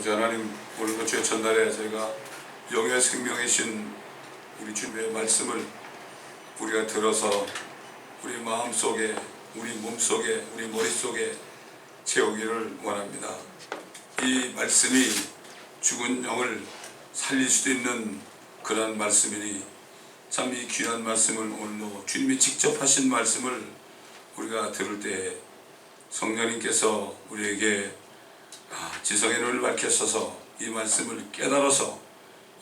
아버지 하나님, 오늘도 주의 첫날에 저희가 영의 생명이신 우리 주님의 말씀을 우리가 들어서 우리 마음속에, 우리 몸속에, 우리 머릿속에 채우기를 원합니다. 이 말씀이 죽은 영을 살릴 수도 있는 그러한 말씀이니 참 이 귀한 말씀을 오늘도 주님이 직접 하신 말씀을 우리가 들을 때 성령님께서 우리에게 지성의 눈을 밝혀서서 이 말씀을 깨달아서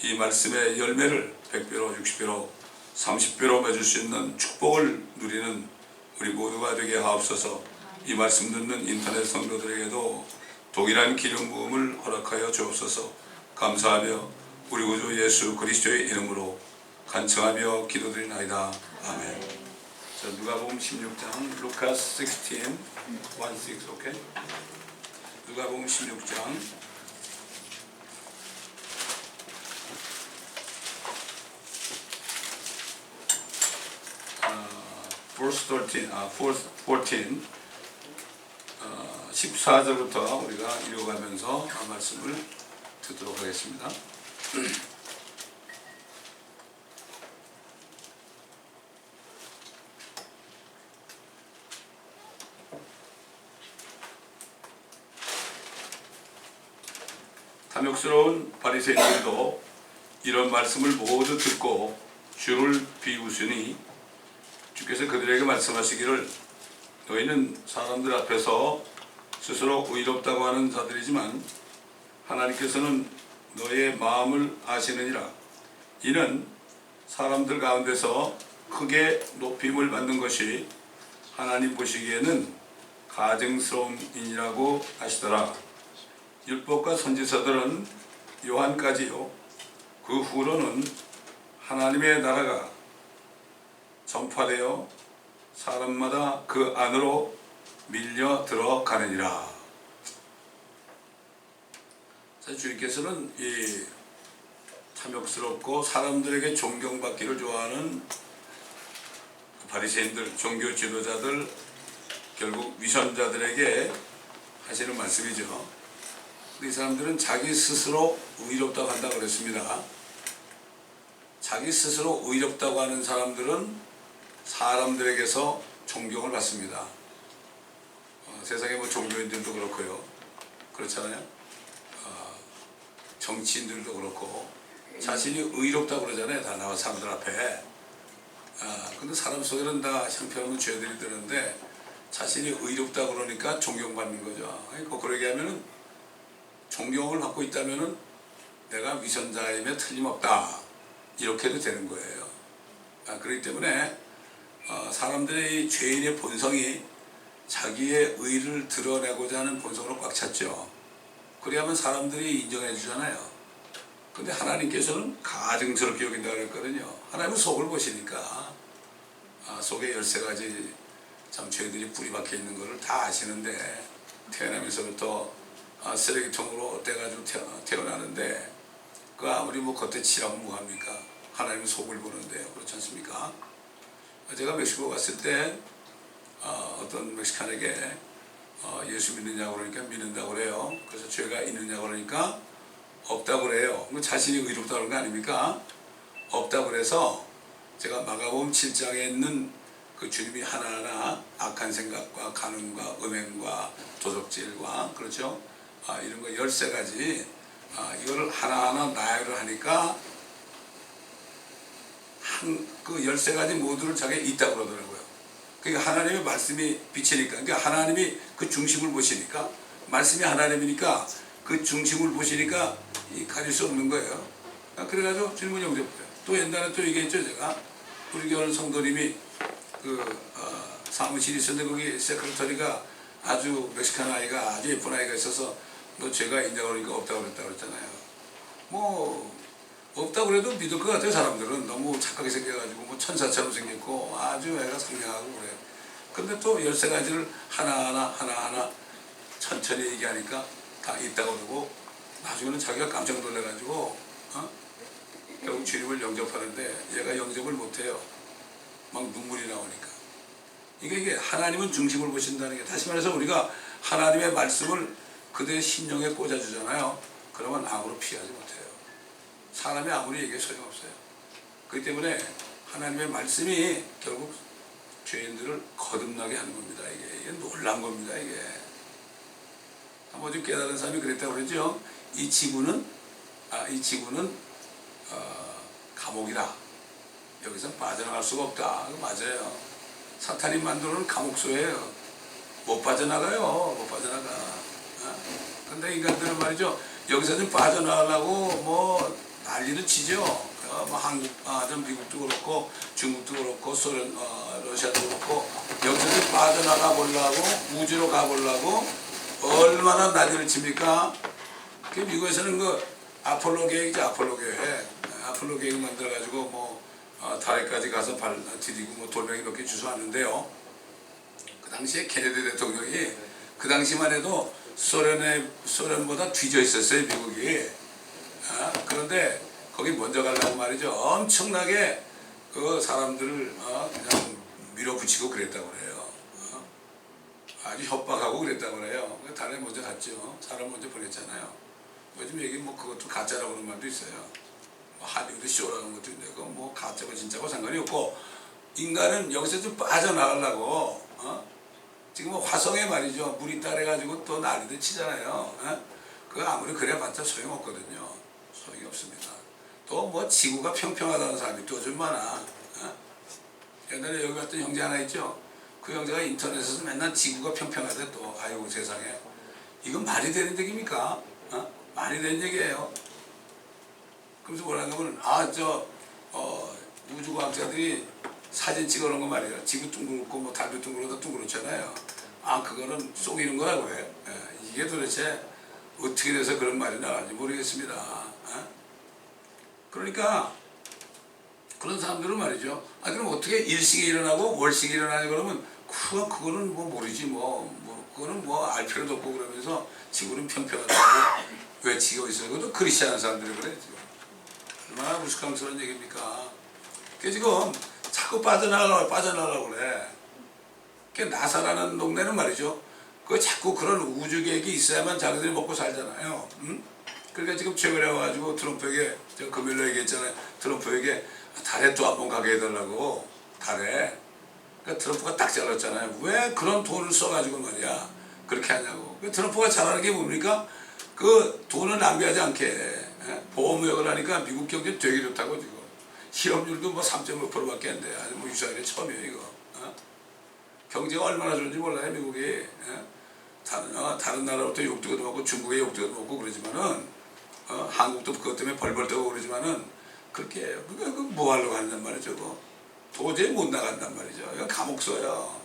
이 말씀의 열매를 100배로 60배로 30배로 맺을 수 있는 축복을 누리는 우리 모두가 되게 하옵소서. 이 말씀 듣는 인터넷 성도들에게도 동일한 기름 부음을 허락하여 주옵소서. 감사하며 우리 구주 예수 그리스도의 이름으로 간청하며 기도드리나이다. 아멘. 자, 누가복음 16장, 루카스 16, 16, 오케이? 누가복음 16장 14절부터 우리가 읽어가면서 말씀을 듣도록 하겠습니다. 탐욕스러운 바리새인들도 이런 말씀을 모두 듣고 주를 비웃으니 주께서 그들에게 말씀하시기를 너희는 사람들 앞에서 스스로 의롭다고 하는 자들이지만 하나님께서는 너희의 마음을 아시느니라. 이는 사람들 가운데서 크게 높임을 받는 것이 하나님 보시기에는 가증스러움이라고 하시더라. 율법과 선지서들은 요한까지요. 그 후로는 하나님의 나라가 전파되어 사람마다 그 안으로 밀려 들어가느니라. 주님께서는 이 탐욕스럽고 사람들에게 존경받기를 좋아하는 바리새인들, 종교 지도자들, 결국 위선자들에게 하시는 말씀이죠. 이 사람들은 자기 스스로 의롭다고 한다고 그랬습니다. 자기 스스로 의롭다고 하는 사람들은 사람들에게서 존경을 받습니다. 세상에 뭐 종교인들도 그렇고요. 그렇잖아요. 정치인들도 그렇고 자신이 의롭다고 그러잖아요. 다 나와 사람들 앞에. 근데 사람 속에는 다 형편없는 죄들이 드는데 자신이 의롭다고 그러니까 존경받는 거죠. 그러게 하면은 존경을 받고 있다면은 내가 위선자임에 틀림없다. 이렇게도 되는 거예요. 그렇기 때문에 사람들의 죄인의 본성이 자기의 의를 드러내고자 하는 본성으로 꽉 찼죠. 그래야만 사람들이 인정해 주잖아요. 근데 하나님께서는 가증스럽게 여긴다고 그랬거든요. 하나님은 속을 보시니까 속에 13가지 참 죄들이 뿌리 박혀 있는 것을 다 아시는데 태어나면서부터 쓰레기통으로 떼가지고 태어나는데 그 아무리 뭐 겉에 칠하면 뭐합니까? 하나님은 속을 보는데요. 그렇지 않습니까? 제가 멕시코 갔을 때 어떤 멕시칸에게 예수 믿느냐고 그러니까 믿는다고 그래요. 그래서 죄가 있느냐고 그러니까 없다고 그래요. 자신이 의롭다고 그런 거 아닙니까? 없다고 그래서 제가 마가복음 7장에 있는 그 주님이 하나하나 악한 생각과 간음과 음행과 도적질과 그렇죠? 이런 거 13가지 이거를 하나하나 나열을 하니까 그 13가지 모두를 자기가 있다고 그러더라고요. 그러니까 하나님의 말씀이 비치니까, 그러니까 하나님이 그 중심을 보시니까, 말씀이 하나님이니까 그 중심을 보시니까 가릴 수 없는 거예요. 그래가지고 질문 영접해요. 또 옛날에 또 얘기했죠. 제가 우리 교회 성도님이 사무실이 있었는데 거기 세크레터리가 아주 멕시칸 아이가 아주 예쁜 아이가 있어서 너 죄가 있냐고 그러니까 없다고 그랬다고 그랬잖아요. 뭐 없다고 그래도 믿을 것 같아요. 사람들은 너무 착하게 생겨가지고 뭐 천사처럼 생겼고 아주 애가 상냥하고 그래요. 근데 또 13가지를 하나하나 천천히 얘기하니까 다 있다고 그러고 나중에는 자기가 깜짝 놀라가지고 결국 주님을 영접하는데 얘가 영접을 못해요. 막 눈물이 나오니까. 이게 하나님은 중심을 보신다는 게, 다시 말해서 우리가 하나님의 말씀을 그들의 심령에 꽂아주잖아요. 그러면 아무로 피하지 못해요. 사람이 아무리 얘기해 소용없어요. 그렇기 때문에 하나님의 말씀이 결국 죄인들을 거듭나게 하는 겁니다. 이게 놀란 겁니다. 이게 한번 좀 깨달은 사람이 그랬다고 그러죠. 이 지구는 감옥이다. 여기서 빠져나갈 수가 없다. 맞아요. 사탄이 만들어놓은 감옥소예요. 못 빠져나가요. 못 빠져나가. 근데 인간들은 말이죠. 여기서 좀 빠져나가려고 뭐 난리도 치죠. 뭐 한국, 미국도 그렇고 중국도 그렇고 소련, 러시아도 그렇고 여기서 좀 빠져나가 보려고 우주로 가보려고 얼마나 난리를 칩니까? 그 미국에서는 그 아폴로 계획이죠. 아폴로 계획 만들어가지고 뭐 달에까지 가서 발 디디고 뭐 돌멩이 몇 개 주워왔는데요. 그 당시에 케네디 대통령이 그 당시만 해도 소련보다 뒤져 있었어요, 미국이. 그런데 거기 먼저 가려고 말이죠. 엄청나게 그 사람들을 그냥 밀어붙이고 그랬다고 그래요. 아주 협박하고 그랬다고 그래요. 달에 먼저 갔죠. 사람 먼저 보냈잖아요. 요즘 얘기 뭐 그것도 가짜라고 하는 말도 있어요. 하리우드 쇼라고 하는 것도 있는데 뭐 가짜고 진짜고 상관이 없고 인간은 여기서 좀 빠져나가려고 지금 뭐 화성에 말이죠. 물이 따라가지고 또 난리도 치잖아요. 그거 아무리 그래봤자 소용없거든요. 소용이 없습니다. 또 뭐 지구가 평평하다는 사람이 또 좀 많아. 옛날에 여기 갔던 형제 하나 있죠. 그 형제가 인터넷에서 맨날 지구가 평평하대 또. 아이고 세상에. 이건 말이 되는 얘기입니까? 말이 되는 얘기예요. 그래서 뭐라는 거면 우주과학자들이 사진 찍어놓은 거 말이에요. 지구 둥그렇고 뭐 달도 둥그러다 둥그렇잖아요. 그거는 속이는 거라고 해요. 이게 도대체 어떻게 돼서 그런 말이 나가는지 모르겠습니다. 그러니까 그런 사람들은 말이죠. 그럼 어떻게 일식이 일어나고 월식이 일어나냐 그러면 그거는 뭐 모르지 그거는 뭐 알 필요도 없고 그러면서 지구는 평평하다고 외치고 있어요. 그것도 크리스찬 사람들이 그래. 얼마나 무식함스러운 얘기입니까? 그 지금 자꾸 빠져나가려고 그래. 그 나사라는 동네는 말이죠. 그 자꾸 그런 우주 계획이 있어야만 자기들이 먹고 살잖아요. 그러니까 지금 최근에 와가지고 트럼프에게 제가 금요일에 얘기했잖아요. 트럼프에게 달에 또 한번 가게 해달라고. 달에. 그러니까 트럼프가 딱 잘랐잖아요. 왜 그런 돈을 써가지고 말이야 그렇게 하냐고. 트럼프가 잘하는 게 뭡니까? 그 돈을 낭비하지 않게 보험무역을 하니까 미국 경제 되게 좋다고 지금. 실업률도 뭐 3.5%밖에 안 돼. 아주 뭐 유사일에 처음이에요 이거. 경제가 얼마나 좋은지 몰라요 미국이. 다른 나라부터 욕도 얻어먹고 중국에 욕도 얻어먹고 그러지만은 한국도 그것 때문에 벌벌 떠고 그러지만은 그렇게 해요. 그러니까 뭐 하려고 하는 말이죠. 저거. 도저히 못 나간단 말이죠. 이거 감옥서예요.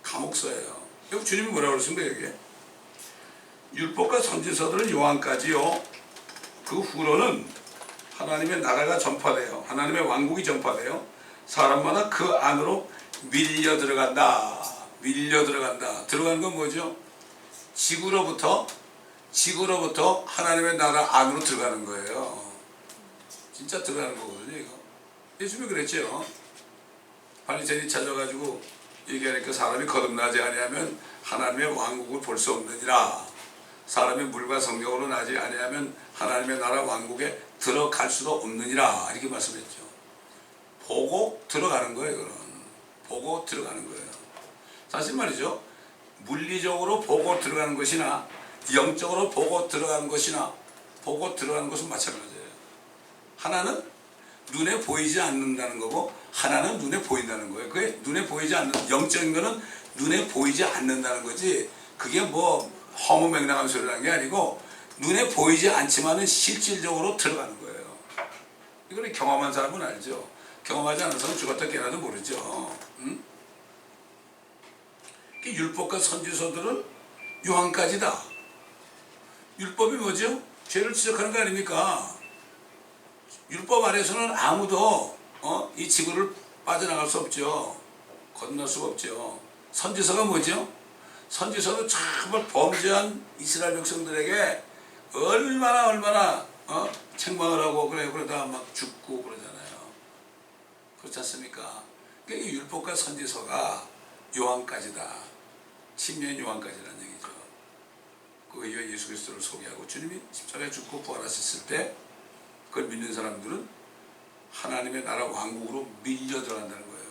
감옥서예요. 여기 주님이 뭐라고 그러십니까 여기? 율법과 선지서들은 요한까지요. 그 후로는 하나님의 나라가 전파돼요. 하나님의 왕국이 전파돼요. 사람마다 그 안으로 밀려 들어간다. 밀려 들어간다. 들어가는 건 뭐죠? 지구로부터 하나님의 나라 안으로 들어가는 거예요. 진짜 들어가는 거거든요, 이거. 예수님이 그랬죠. 바리새인이 찾아가지고 얘기하니까 사람이 거듭나지 아니하면 하나님의 왕국을 볼 수 없느니라. 사람이 물과 성령으로 나지 아니하면 하나님의 나라 왕국에 들어갈 수도 없느니라. 이렇게 말씀했죠. 보고 들어가는 거예요, 이거는. 보고 들어가는 거예요. 사실 말이죠. 물리적으로 보고 들어가는 것이나 영적으로 보고 들어가는 것이나 보고 들어가는 것은 마찬가지예요. 하나는 눈에 보이지 않는다는 거고 하나는 눈에 보인다는 거예요. 그게 눈에 보이지 않는 영적인 거는 눈에 보이지 않는다는 거지 그게 뭐 허무맹랑한 소리라는 게 아니고 눈에 보이지 않지만은 실질적으로 들어가는 거예요. 이거는 경험한 사람은 알죠. 경험하지 않은 사람은 죽었다 깨나도 모르죠. 율법과 선지서들은 요한까지다. 율법이 뭐죠? 죄를 지적하는 거 아닙니까? 율법 아래서는 아무도 이 지구를 빠져나갈 수 없죠. 건널 수가 없죠. 선지서가 뭐죠? 선지서도 정말 범죄한 이스라엘 백성들에게 얼마나 책망을 하고 그러다 막 죽고 그러잖아요. 그렇지 않습니까? 그러니까 이 율법과 선지서가 요한까지다. 10년 요한까지라는 얘기죠. 그 의의 예수 그리스도를 소개하고 주님이 십자가에 죽고 부활하셨을 때 그걸 믿는 사람들은 하나님의 나라 왕국으로 밀려 들어간다는 거예요.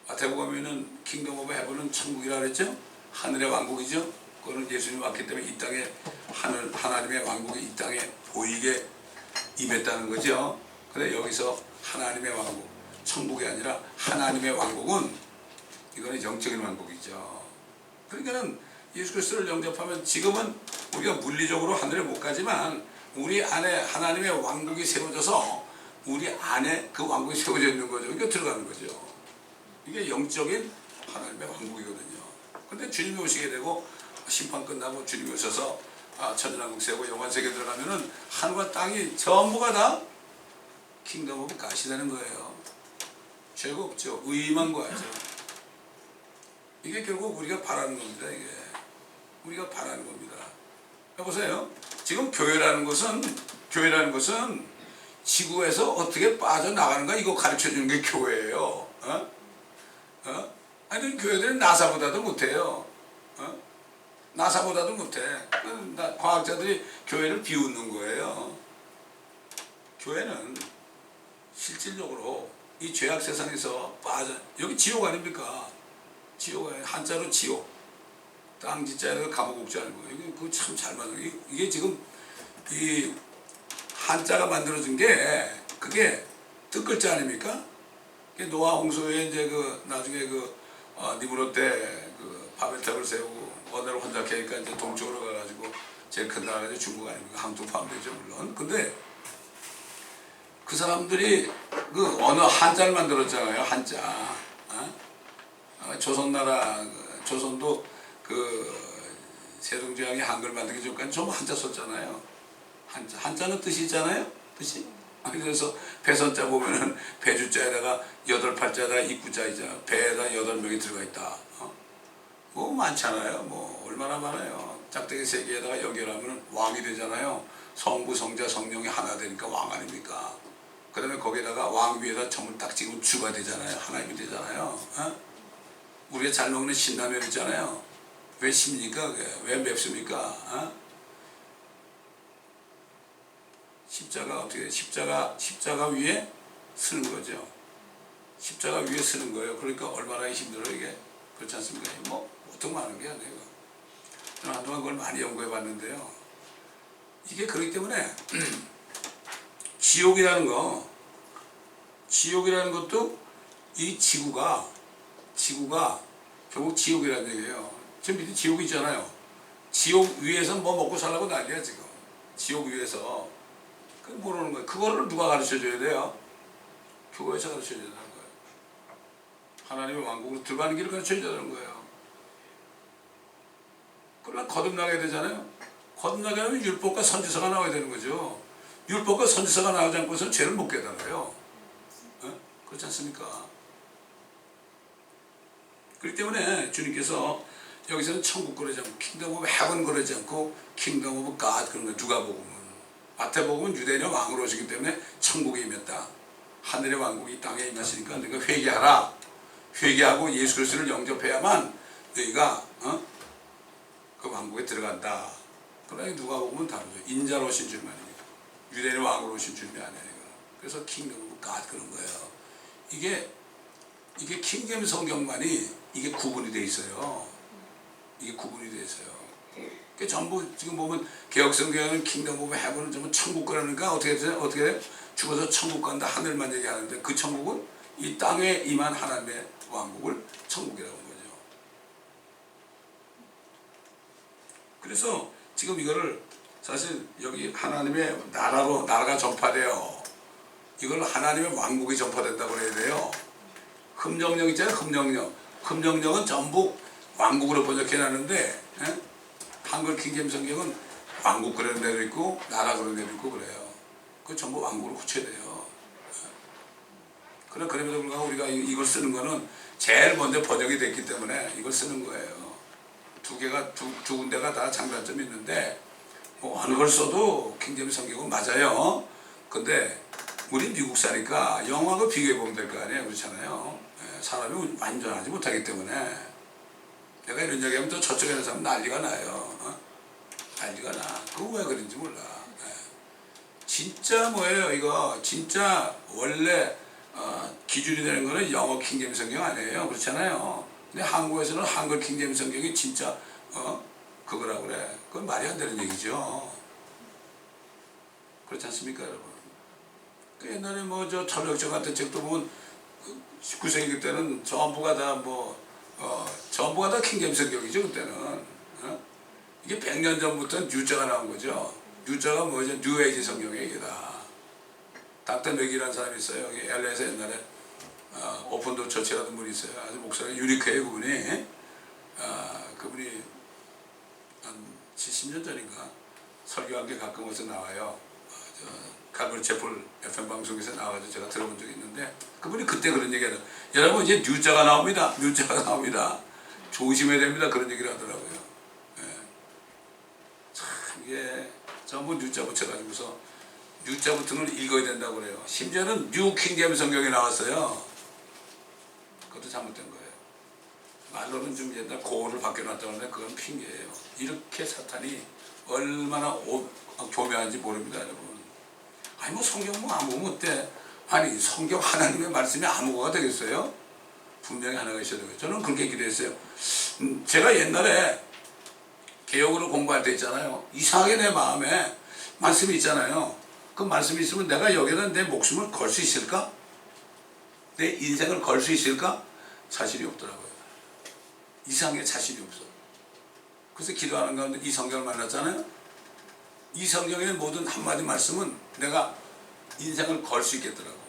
마태복음에는 킹덤 오브 헤븐은 천국이라 그랬죠? 하늘의 왕국이죠? 그거는 예수님이 왔기 때문에 이 땅에 하나님의 왕국이 이 땅에 보이게 임했다는 거죠. 근데 여기서 하나님의 왕국, 천국이 아니라 하나님의 왕국은 이거는 영적인 왕국이죠. 그러니까는 예수 그리스도를 영접하면 지금은 우리가 물리적으로 하늘에 못 가지만 우리 안에 하나님의 왕국이 세워져서 우리 안에 그 왕국이 세워져 있는 거죠. 그러니까 들어가는 거죠. 이게 영적인 하나님의 왕국이거든요. 근데 주님이 오시게 되고 심판 끝나고 주님이 오셔서 천년왕국 세우고 영원세계 들어가면은 하늘과 땅이 전부가 다 킹덤 오브 갓이 되는 거예요. 죄가 없죠. 의만 구하죠. 이게 결국 우리가 바라는 겁니다. 이게 우리가 바라는 겁니다. 보세요. 지금 교회라는 것은 지구에서 어떻게 빠져나가는가 이거 가르쳐주는 게 교회예요. 아니 교회들은 나사보다도 못해요. 나사보다도 못해. 과학자들이 교회를 비웃는 거예요. 교회는 실질적으로 이 죄악 세상에서 여기 지옥 아닙니까? 지옥, 한자로 지옥, 땅지자로 감옥 옥자 아니고 이게 그거 참 잘 만든 이게 지금 이 한자가 만들어진 게 그게 뜻글자 아닙니까? 노아 홍수에 이제 그 나중에 그 니무롯 때 그 바벨탑을 세우고 언어를 혼잡게 하니까 이제 동쪽으로 가가지고 제일 큰 나라가 중국 아닙니까? 항토 파괴죠 물론. 근데 그 사람들이 그 언어 한자를 만들었잖아요. 한자. 조선나라 조선도 그 세종대왕이 한글 만들기 전까지 전부 한자 썼잖아요. 한자는 뜻이 있잖아요. 뜻이. 그래서 배선자 보면은 배주자에다가 8팔자에다가 입구자 있잖아. 배에다 8명이 들어가 있다. 뭐 많잖아요. 뭐 얼마나 많아요. 짝대기 3개에다가 연결하면 왕이 되잖아요. 성부 성자 성령이 하나 되니까 왕 아닙니까? 그 다음에 거기에다가 왕 위에다 점을 딱 찍으면 주가 되잖아요. 하나님이 되잖아요. 우리가 잘 먹는 신라면 있잖아요. 왜 씁니까? 왜 맵습니까? 십자가 어떻게 돼? 십자가 위에 쓰는 거죠. 십자가 위에 쓰는 거예요. 그러니까 얼마나 힘들어요 이게. 그렇지 않습니까? 뭐 보통 많은 게 아니에요. 저는 한동안 그걸 많이 연구해 봤는데요. 이게 그렇기 때문에 지옥이라는 것도 이 지구가 결국 지옥이라는 얘기예요. 지금 밑에 지옥이 있잖아요. 지옥 위에서 뭐 먹고 살라고 난리야 지금. 지옥 위에서. 그 모르는 거예요. 그거를 누가 가르쳐줘야 돼요? 교회에서 가르쳐줘야 되는 거예요. 하나님의 왕국으로 들어가는 길을 가르쳐줘야 되는 거예요. 그러나 거듭나게 되잖아요. 거듭나게 하면 율법과 선지서가 나와야 되는 거죠. 율법과 선지서가 나오지 않고서는 죄를 못 깨달아요. 그렇지 않습니까? 그렇기 때문에 주님께서 여기서는 천국 그러지 않고 킹덤 오브 헤븐 그러지 않고 킹덤 오브 갓 그런 거예요. 누가복음은. 마태복음은 유대인의 왕으로 오시기 때문에 천국에 임했다. 하늘의 왕국이 땅에 임하시니까 너희가 회개하라. 회개하고 예수 그리스도를 영접해야만 너희가 그 왕국에 들어간다. 그러나 누가복음은 다르죠. 인자로 오신 줄만입니다. 유대인의 왕으로 오신 줄이 아니에요. 그래서 킹덤 오브 갓 그런 거예요. 이게 킹덤 성경만이 이게 구분이 돼 있어요. 이게 구분이 돼 있어요. 그 전부 지금 보면 개혁성경은 킹덤 오브 헤븐은 전부 천국 거라니까 어떻게 돼? 죽어서 천국 간다 하늘만 얘기하는데 그 천국은 이 땅에 임한 하나님의 왕국을 천국이라고 하는 거죠. 그래서 지금 이거를 사실 여기 하나님의 나라가 전파돼요. 이걸 하나님의 왕국이 전파된다고 해야 돼요. 흠령령 있잖아요. 흠령령은 전부 왕국으로 번역해놨는데 한글 킹잼 성경은 왕국 그런 데도 있고 나라 그런 데도 있고 그래요. 그 전부 왕국으로 고쳐야 돼요. 그럼에도 불구하고 우리가 이걸 쓰는 거는 제일 먼저 번역이 됐기 때문에 이걸 쓰는 거예요. 두 군데가 다 장단점이 있는데 뭐 어느 걸 써도 킹잼 성경은 맞아요. 근데 우리 미국 사니까 영화하고 비교해 보면 될 거 아니에요. 그렇잖아요. 사람이 완전하지 못하기 때문에 내가 이런 얘기하면 또 저쪽에 있는 사람 난리가 나요. 난리가 나. 그거 왜 그런지 몰라. 예. 진짜 뭐예요 이거. 진짜 원래 기준이 되는 거는 영어 킹제임스 성경 아니에요. 그렇잖아요. 근데 한국에서는 한글 킹제임스 성경이 진짜 그거라고 그래. 그건 말이 안 되는 얘기죠. 그렇지 않습니까 여러분. 그 옛날에 뭐 저 철력전 같은 책도 보면 19세기 그때는 전부가 다 전부가 다 킹제임스 성경이죠 그때는. 이게 100년 전부터 뉴자가 나온 거죠. 뉴자가 뭐죠? 뉴에이지 성경의 얘기다. 닥터 맥이라는 사람이 있어요. 여기 LA에서 옛날에 오픈도 처치라는 분이 있어요. 아주 목소리가 유니크해요 그분이. 그분이 한 70년 전인가 설교한 게 가끔 어디서 나와요. 칼버리 채플 FM 방송에서 나와서 제가 들어본 적이 있는데 그분이 그때 그런 얘기하죠. 여러분 이제 뉴자가 나옵니다. 뉴자가 나옵니다. 조심해야 됩니다. 그런 얘기를 하더라고요. 예. 참 이게 전부 뉴자 붙여가지고서 뉴자 붙은 걸 읽어야 된다고 그래요. 심지어는 뉴 킹제임스 성경이 나왔어요. 그것도 잘못된 거예요. 말로는 좀 옛날 고어를 바뀌어놨다고 하는데 그건 핑계예요. 이렇게 사탄이 얼마나 교묘한지 모릅니다 여러분. 아니 뭐 성경 뭐 아무거나 어때? 아니 성경 하나님의 말씀이 아무거나 되겠어요? 분명히 하나가 있어야 되고요. 저는 그렇게 기도했어요. 제가 옛날에 개혁으로 공부할 때 있잖아요. 이상하게 내 마음에 말씀이 있잖아요. 그 말씀이 있으면 내가 여기다 내 목숨을 걸 수 있을까? 내 인생을 걸 수 있을까? 자신이 없더라고요. 이상하게 자신이 없어. 그래서 기도하는 가운데 이 성경을 만났잖아요. 이 성경의 모든 한마디 말씀은 내가 인생을 걸 수 있겠더라고요.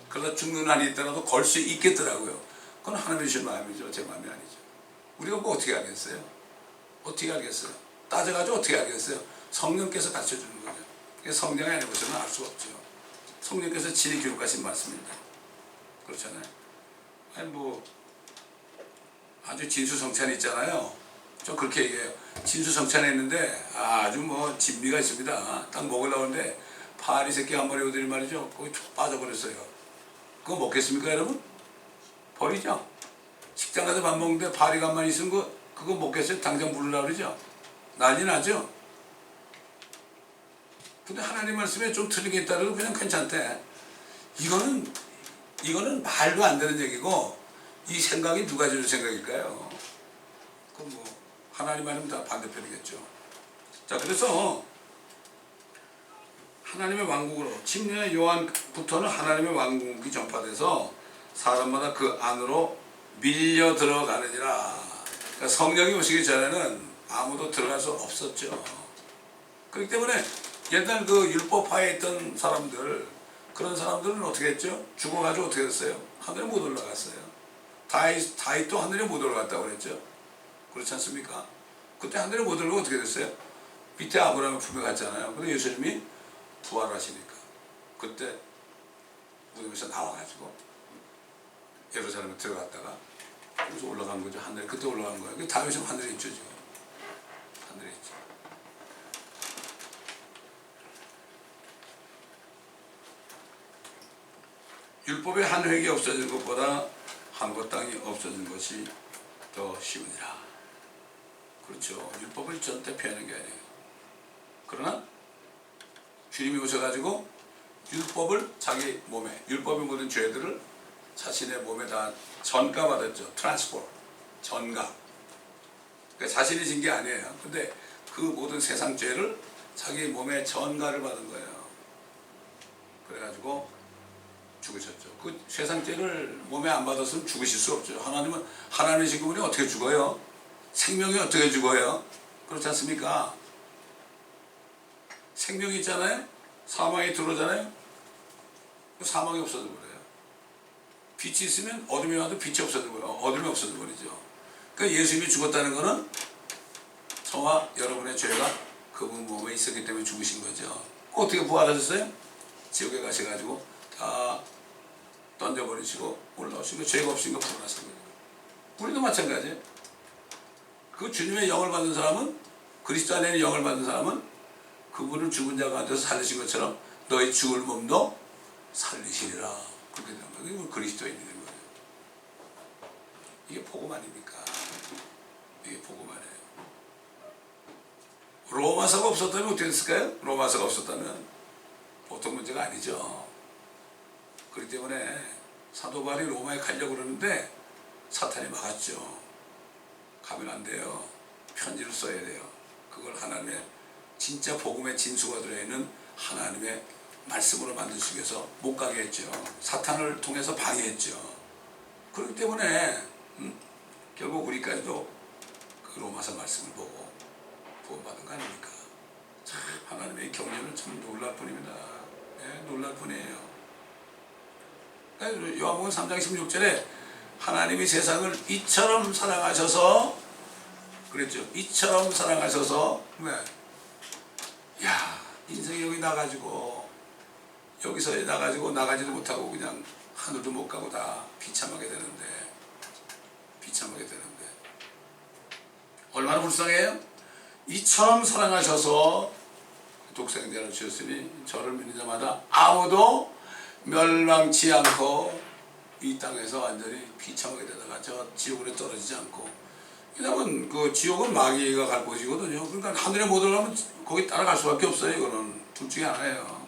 그러다 죽는 날이 있더라도 걸 수 있겠더라고요. 그건 하나님이 주신 마음이죠. 제 마음이 아니죠. 우리가 뭐 어떻게 알겠어요? 어떻게 알겠어요? 따져가지고 어떻게 알겠어요? 성령께서 가르쳐주는 거죠. 성령이 아니고서는 알 수가 없죠. 성령께서 진히 기록하신 말씀입니다. 그렇잖아요. 아니 뭐 아주 진수성찬이 있잖아요. 저 그렇게 얘기해요. 진수성찬에 있는데 아주 뭐 진미가 있습니다. 딱 먹으려고 하는데 파리 새끼 한 마리 오더니 말이죠. 거기 툭 빠져버렸어요. 그거 먹겠습니까 여러분? 버리죠. 식당 가서 밥 먹는데 파리가 한 마리 있으면 그거 먹겠어요? 당장 물으려고 그러죠. 난리 나죠. 근데 하나님 말씀에 좀 틀린 게 있다고 그냥 괜찮대. 이거는 말도 안 되는 얘기고 이 생각이 누가 주는 생각일까요? 그럼 뭐 하나님 말하면 다 반대편이겠죠. 자 그래서 하나님의 왕국으로 침례 요한부터는 하나님의 왕국이 전파돼서 사람마다 그 안으로 밀려 들어가느니라. 그러니까 성령이 오시기 전에는 아무도 들어갈 수 없었죠. 그렇기 때문에 옛날 그 율법파에 있던 사람들 그런 사람들은 어떻게 했죠? 죽어가지고 어떻게 됐어요? 하늘에 못 올라갔어요. 다윗도 하늘에 못 올라갔다고 그랬죠. 그렇지 않습니까? 그때 하늘에 못 올라가고 어떻게 됐어요? 밑에 아브라함의 품에 갔잖아요. 근데 예수님이 부활하시니까 그때 무덤에서 나와가지고 예루살렘에 들어갔다가 그래서 올라간 거죠. 하늘에 그때 올라간 거예요. 다윗은 하늘에 있죠 지금. 하늘에 있죠. 율법의 한 획이 없어진 것보다 한 것 땅이 없어진 것이 더 쉬우니라. 그렇죠. 율법을 전대 피하는 게 아니에요. 그러나 주님이 오셔가지고 율법을 자기 몸에 율법의 모든 죄들을 자신의 몸에 다 전가받았죠. 트랜스포 전가. 그러니까 자신이 진 게 아니에요. 근데 그 모든 세상 죄를 자기 몸에 전가를 받은 거예요. 그래가지고 죽으셨죠. 그 세상 죄를 몸에 안 받았으면 죽으실 수 없죠. 하나님이신 분이 어떻게 죽어요? 생명이 어떻게 죽어요? 그렇지 않습니까? 생명이 있잖아요. 사망이 들어오잖아요. 사망이 없어져 버려요. 빛이 있으면 어둠이 와도 빛이 없어져 버려요. 어둠이 없어져 버리죠. 그러니까 예수님이 죽었다는 것은 저와 여러분의 죄가 그분 몸에 있었기 때문에 죽으신 거죠. 어떻게 부활하셨어요? 지옥에 가셔가지고 다 던져버리시고 올라오신 거, 죄가 없으신 거 부활하신 거예요. 우리도 마찬가지예요. 그 주님의 영을 받은 사람은, 그리스도 안에 영을 받은 사람은 그분을 죽은 자 가운데서 살리신 것처럼 너희 죽을 몸도 살리시리라. 그렇게 되는 거예요. 이게 그리스도인이 된 거예요. 이게 복음 아닙니까? 이게 복음 아니에요. 로마서가 없었다면 어떻게 됐을까요? 로마서가 없었다면 보통 문제가 아니죠. 그렇기 때문에 사도 바울이 로마에 가려고 그러는데 사탄이 막았죠. 가면 안 돼요. 편지를 써야 돼요. 그걸 하나님의 진짜 복음의 진수가 들어있는 하나님의 말씀으로 만드시기 위해서 못 가게 했죠. 사탄을 통해서 방해했죠. 그렇기 때문에 결국 우리까지도 그 로마서 말씀을 보고 구원받은 거 아닙니까? 참 하나님의 경륜은 참 놀랄 뿐입니다. 네, 놀랄 뿐이에요. 요한복음 3장 16절에 하나님이 세상을 이처럼 사랑하셔서 그랬죠. 이처럼 사랑하셔서 왜? 야, 인생이 여기 나가지고 여기서 나가지고 나가지도 못하고 그냥 하늘도 못 가고 다 비참하게 되는데 얼마나 불쌍해요? 이처럼 사랑하셔서 독생자를 주셨으니 저를 믿는 자마다 아무도 멸망치 않고 이 땅에서 완전히 비참하게 되다가 저 지옥으로 떨어지지 않고. 왜냐면 그 지옥은 마귀가 갈 곳이거든요. 그러니까 하늘에 못 올라가면 거기 따라갈 수밖에 없어요. 이거는 둘 중에 하나예요.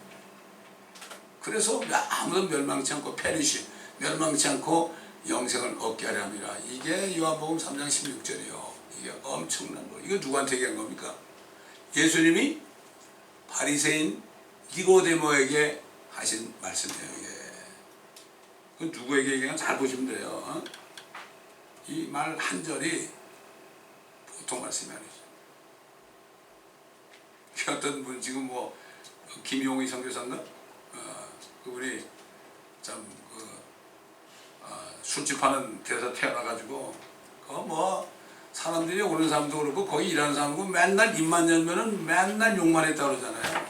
그래서 아무도 멸망치 않고 페리시 멸망치 않고 영생을 얻게 하려 함이라. 이게 요한복음 3장 16절이요. 이게 엄청난 거. 이거 누구한테 얘기한 겁니까? 예수님이 바리새인 니고데모에게 하신 말씀이에요. 이게. 그 누구에게 얘기하면 잘 보시면 돼요. 이 말 한 절이 보통 말씀이 아니죠. 어떤 분 지금 뭐 김용희 선교사인가? 그분이 참 술집하는 데서 태어나가지고 뭐 사람들이 오는 사람도 그렇고 거기 일하는 사람도 맨날 입만 열면은 맨날 욕만 했다 그러잖아요.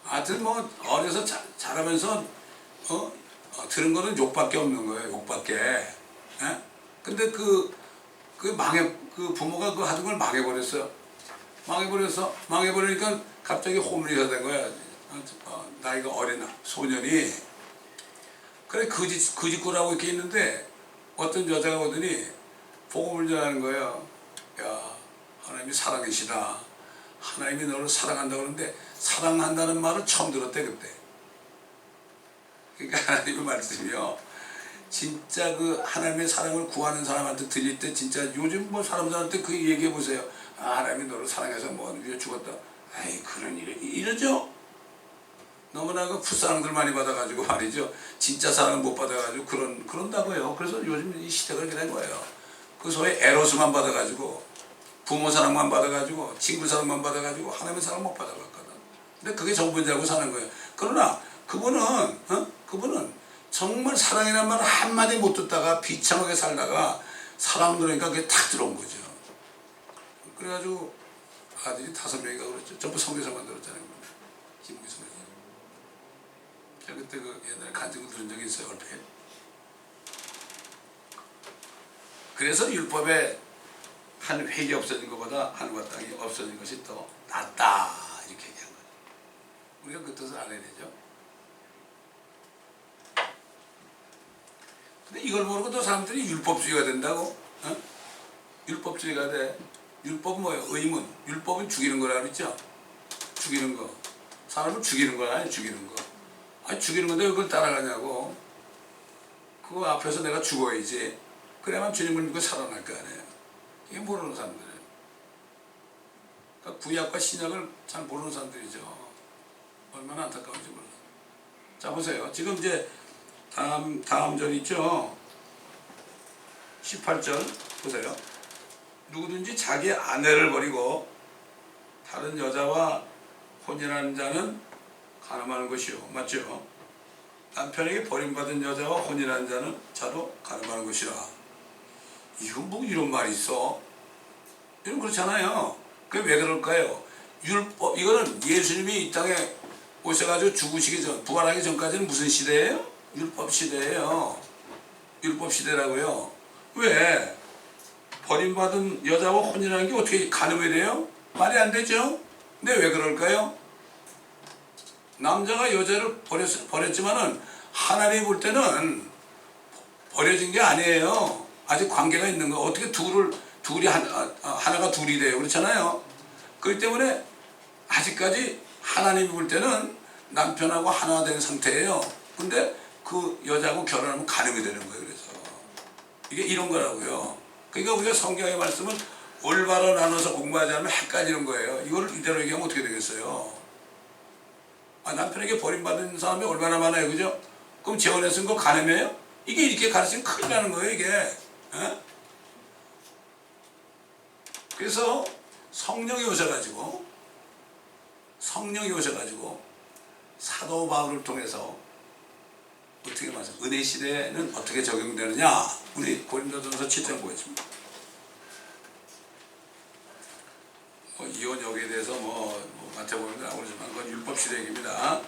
하여튼 뭐 어려서 자라면서 들은 거는 욕밖에 없는 거예요. 욕밖에. 예? 근데 그 부모가 그 하던 걸 망해버렸어요. 망해버리니까 갑자기 호밀이가 된 거야. 나이가 어린 소년이. 그래 거짓꾸라고 이렇게 있는데 어떤 여자가 오더니 복음을 전하는 거예요. 야, 하나님이 살아계시다. 하나님이 너를 사랑한다고 그러는데 사랑한다는 말을 처음 들었대 그때. 그러니까 하나님의 말씀이요. 진짜 그 하나님의 사랑을 구하는 사람한테 들릴 때 진짜 요즘 뭐 사람들한테 그 얘기해 보세요. 아, 하나님이 너를 사랑해서 뭐 위에 죽었다. 아이 그런 이러죠. 너무나 그 풋사랑들 많이 받아가지고 말이죠. 진짜 사랑을 못 받아가지고 그런다고요. 그래서 요즘 이 시대가 그렇게 된 거예요. 그 소위 에로스만 받아가지고 부모 사랑만 받아가지고 친구 사랑만 받아가지고 하나님의 사랑 못 받아갔거든. 근데 그게 전부인지알고 사는 거예요. 그러나 그분은 정말 사랑이란 말을 한마디 못 듣다가 비참하게 살다가 사랑 들으니까 그게 탁 들어온 거죠. 그래가지고 아들이 5명이가 그랬죠. 전부 성교사만 들었잖아요. 김국희 선생님. 제가 그때 그 옛날에 간증을 들은 적이 있어요. 얼핏. 그래서 율법에 한 획이 없어진 것보다 하늘과 땅이 없어진 것이 더 낫다. 이렇게 얘기한 거죠. 우리가 그 뜻을 알아야 되죠. 근데 이걸 모르고 또 사람들이 율법주의가 된다고? 율법주의가 돼. 율법은 뭐예요? 의문. 율법은 죽이는 거라 그랬죠? 죽이는 거. 사람을 죽이는 거 아니에요? 죽이는 거. 아니 죽이는 건데 왜 그걸 따라가냐고. 그거 앞에서 내가 죽어야지. 그래야만 주님을 믿고 살아날 거 아니에요. 이게 모르는 사람들이에요. 그러니까 구약과 신약을 잘 모르는 사람들이죠. 얼마나 안타까운지 몰라요. 자 보세요. 지금 이제 다음 절 있죠. 18절 보세요. 누구든지 자기 아내를 버리고 다른 여자와 혼인하는 자는 간음하는 것이요. 맞죠? 남편에게 버림받은 여자와 혼인하는 자는 자도 간음하는 것이라. 이건 뭐 이런 말이 있어? 이건 그렇잖아요. 그게 왜 그럴까요? 율법, 이거는 예수님이 이 땅에 오셔가지고 죽으시기 전, 부활하기 전까지는 무슨 시대예요? 율법 시대예요. 율법 시대라고요. 왜? 버림받은 여자와 혼인하는 게 어떻게 간음이 돼요? 말이 안 되죠? 근데 왜 그럴까요? 남자가 여자를 버렸지만은 하나님이 볼 때는 버려진 게 아니에요. 아직 관계가 있는 거. 어떻게 둘이 하나가 둘이 돼요? 그렇잖아요. 그렇기 때문에 아직까지 하나님이 볼 때는 남편하고 하나 된 상태예요. 근데 그 여자하고 결혼하면 간음이 되는 거예요. 그래서 이게 이런 거라고요. 그러니까 우리가 성경의 말씀을 올바로 나눠서 공부하지 않으면 헷갈리는 거예요. 이걸 이대로 얘기하면 어떻게 되겠어요? 남편에게 버림받은 사람이 얼마나 많아요, 그죠? 그럼 재혼에 쓴 거 간음이에요? 이게 이렇게 가르치면 큰일 나는 거예요, 이게. 에? 그래서 성령이 오셔가지고 사도 바울을 통해서 어떻게 말해서 은혜 시대는 어떻게 적용되느냐? 우리 고린도전서 7장 보겠습니다. 이혼 여기에 대해서 마태복음에 나오지만 그건 율법 시대 얘기입니다.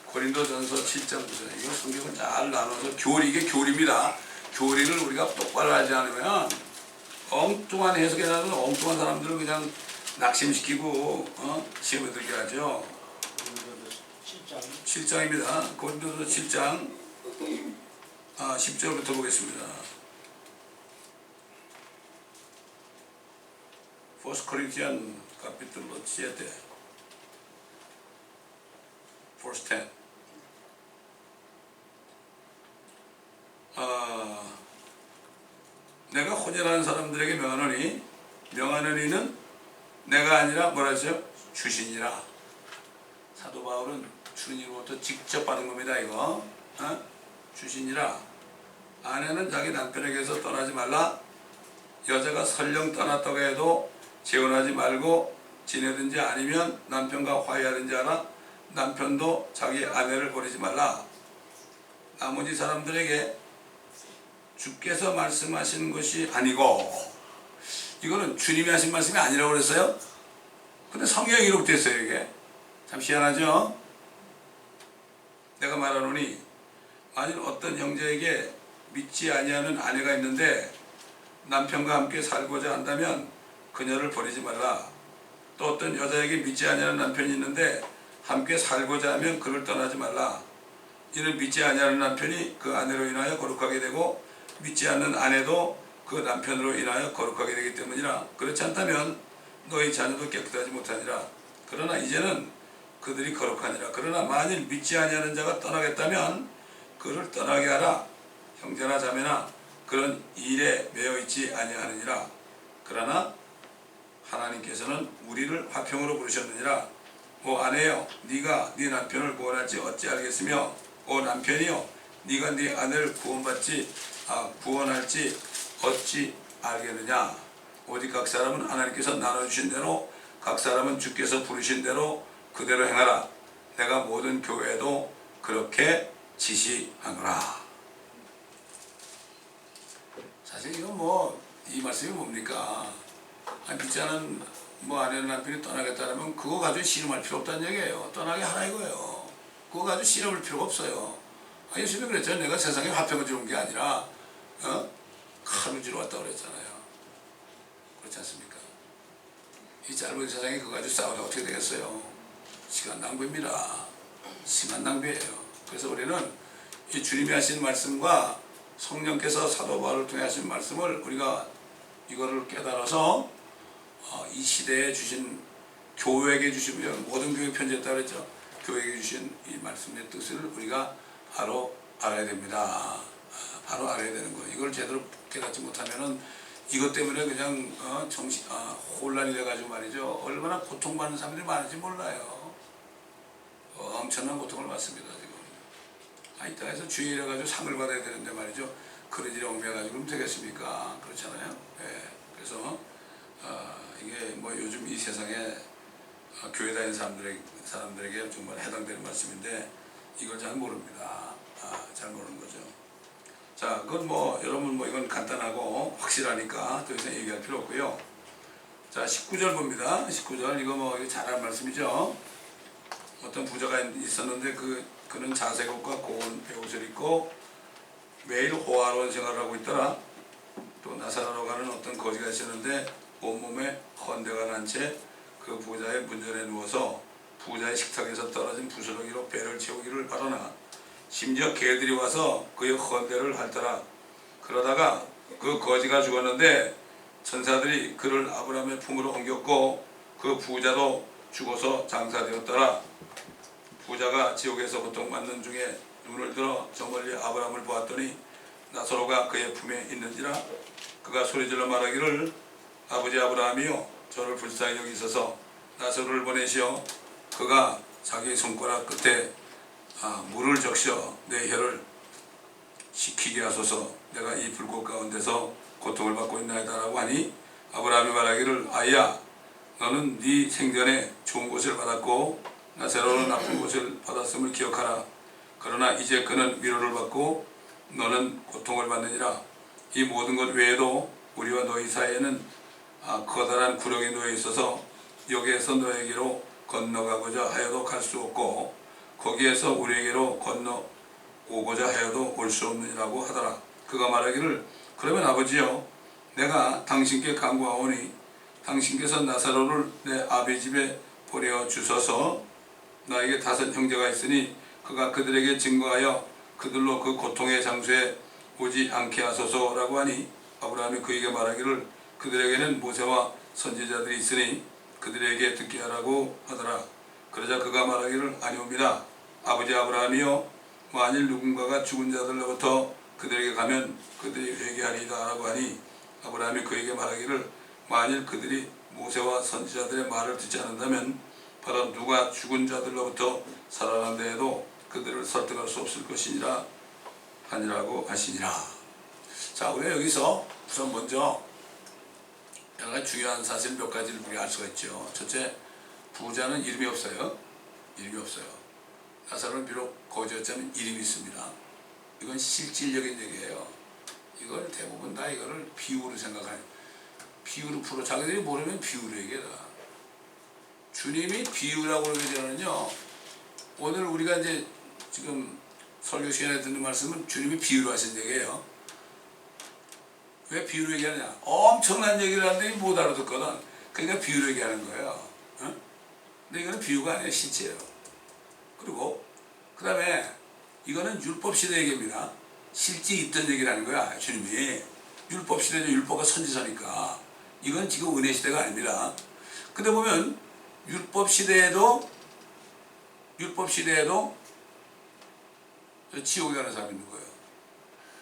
고린도전서 7장 보세요. 이거 성경을 잘 나눠서 이게 교리입니다. 교리를 우리가 똑바로 하지 않으면 엉뚱한 해석에다가 엉뚱한 사람들을 그냥 낙심시키고 시험에 들게 하죠. 7장입니다. 고린도전서 7장 10절부터 보겠습니다. First Corinthians capítulo 7 verse 10. 내가 혼혈한 사람들에게 명하노니 명하는 이는 내가 아니라 뭐라 했어요? 주신이라. 사도 바울은 주님으로부터 직접 받은 겁니다. 이거 주신이라. 아내는 자기 남편에게서 떠나지 말라. 여자가 설령 떠났다고 해도 재혼하지 말고 지내든지 아니면 남편과 화해하든지 하라. 남편도 자기 아내를 버리지 말라. 나머지 사람들에게 주께서 말씀하시는 것이 아니고, 이거는 주님이 하신 말씀이 아니라고 그랬어요. 근데 성경에 기록되어 있어요. 이게 참 희한하죠. 내가 말하노니 만일 어떤 형제에게 믿지 아니하는 아내가 있는데 남편과 함께 살고자 한다면 그녀를 버리지 말라. 또 어떤 여자에게 믿지 아니하는 남편이 있는데 함께 살고자 하면 그를 떠나지 말라. 이는 믿지 아니하는 남편이 그 아내로 인하여 거룩하게 되고 믿지 않는 아내도 그 남편으로 인하여 거룩하게 되기 때문이라. 그렇지 않다면 너희 자녀도 깨끗하지 못하니라. 그러나 이제는 그들이 거룩하니라. 그러나 만일 믿지 아니하는 자가 떠나겠다면 그를 떠나게 하라. 형제나 자매나 그런 일에 매여 있지 아니하느니라. 그러나 하나님께서는 우리를 화평으로 부르셨느니라. 오 아내여, 네가 네 남편을 구원할지 어찌 알겠으며, 오 남편이여, 네가 네 아내를 구원할지 어찌 알겠느냐. 오직 각 사람은 하나님께서 나눠주신 대로, 각 사람은 주께서 부르신 대로 그대로 행하라. 내가 모든 교회에도 그렇게 지시하노라. 사실 이건 이 말씀이 뭡니까? 믿지 않은 아내는 남편이 떠나겠다면 그거 가지고 씨름할 필요 없다는 얘기예요. 떠나게 하라 이거예요. 그거 가지고 씨름할 필요가 없어요. 예수님이 그랬잖아요. 내가 세상에 화평을 주는 게 아니라 칼을 주러 왔다고 그랬잖아요. 그렇지 않습니까? 이 짧은 세상에 그거 가지고 싸우다 어떻게 되겠어요? 시간 낭비입니다. 시간 낭비예요. 그래서 우리는 이 주님이 하신 말씀과 성령께서 사도 바울을 통해 하신 말씀을 우리가 이거를 깨달아서 이 시대에 주신, 교회에게 주신, 모든 교회 편지했다고 그랬죠. 교회에게 주신 이 말씀의 뜻을 우리가 바로 알아야 됩니다. 바로 알아야 되는 거예요. 이걸 제대로 깨닫지 못하면은 이것 때문에 그냥 혼란이 돼가지고 말이죠. 얼마나 고통받는 사람들이 많은지 몰라요. 엄청난 고통을 받습니다. 지금. 이따가 해서 주일에 가지고 상을 받아야 되는데 말이죠. 그런 일에 얽매가지고 그러면 되겠습니까? 그렇잖아요. 예. 그래서 이게 요즘 이 세상에 교회 다니는 사람들에게 정말 해당되는 말씀인데 이걸 잘 모릅니다. 잘 모르는 거죠. 자, 그건 여러분 이건 간단하고 확실하니까 더 이상 얘기할 필요 없고요. 자, 19절 봅니다. 19절 이거 잘한 말씀이죠. 어떤 부자가 있었는데 그는 자색 옷과 고운 베옷을 입고 매일 호화로운 생활을 하고 있더라. 또 나사로로 가는 어떤 거지가 있었는데 온몸에 헌대가 난 채 그 부자의 문전에 누워서 부자의 식탁에서 떨어진 부스러기로 배를 채우기를 바라나 심지어 개들이 와서 그의 헌대를 핥더라. 그러다가 그 거지가 죽었는데 천사들이 그를 아브라함의 품으로 옮겼고 그 부자도 죽어서 장사되었더라. 부자가 지옥에서 고통받는 중에 눈을 들어 저 멀리 아브라함을 보았더니 나사로가 그의 품에 있는지라. 그가 소리질러 말하기를 아버지 아브라함이여 저를 불쌍히 여기소서 나사로를 보내시어 그가 자기 손가락 끝에 물을 적셔 내 혀를 식히게 하소서. 내가 이 불꽃 가운데서 고통을 받고 있나이다 라고 하니 아브라함이 말하기를 아이야 너는 네 생전에 좋은 것을 받았고 나사로는 나쁜 것을 받았음을 기억하라. 그러나 이제 그는 위로를 받고 너는 고통을 받느니라. 이 모든 것 외에도 우리와 너희 사이에는 커다란 구렁이 놓여 있어서 여기에서 너에게로 건너가고자 하여도 갈 수 없고 거기에서 우리에게로 건너오고자 하여도 올 수 없느니라고 하더라. 그가 말하기를 그러면 아버지여 내가 당신께 간구하오니 당신께서 나사로를 내 아비 집에 보내어 주소서. 나에게 5 형제가 있으니 그가 그들에게 증거하여 그들로 그 고통의 장소에 오지 않게 하소서라고 하니 아브라함이 그에게 말하기를 그들에게는 모세와 선지자들이 있으니 그들에게 듣게 하라고 하더라. 그러자 그가 말하기를 아니옵니다. 아버지 아브라함이여 만일 누군가가 죽은 자들로부터 그들에게 가면 그들이 회개하리이다 라고 하니 아브라함이 그에게 말하기를 만일 그들이 모세와 선지자들의 말을 듣지 않는다면 바로 누가 죽은 자들로부터 살아난다 해도 그들을 설득할 수 없을 것이니라 하니라고 하시니라. 자, 우리가 여기서 우선 먼저 여러 가지 중요한 사실 몇 가지를 우리가 알 수가 있죠. 첫째, 부자는 이름이 없어요. 이름이 없어요. 나사로는 비록 거지였지만 이름이 있습니다. 이건 실질적인 얘기예요. 이걸 대부분 다 이거를 비유로 생각해요. 비유로 풀어. 자기들이 모르면 비유로 얘기해라. 주님이 비유라고 그러기 전에는요, 오늘 우리가 이제 지금 설교 시간에 듣는 말씀은 주님이 비유로 하신 얘기예요. 왜 비유로 얘기하느냐? 엄청난 얘기를 하는데 못 알아듣거든. 그러니까 비유로 얘기하는 거예요. 응? 근데 이거는 비유가 아니라 실제예요. 그리고 그 다음에 이거는 율법시대 얘기입니다. 실제 있던 얘기를 하는 거야. 주님이. 율법시대죠. 율법과 선지서니까. 이건 지금 은혜시대가 아닙니다. 근데 보면 율법시대에도 지옥에 가는 사람이 있는 거예요.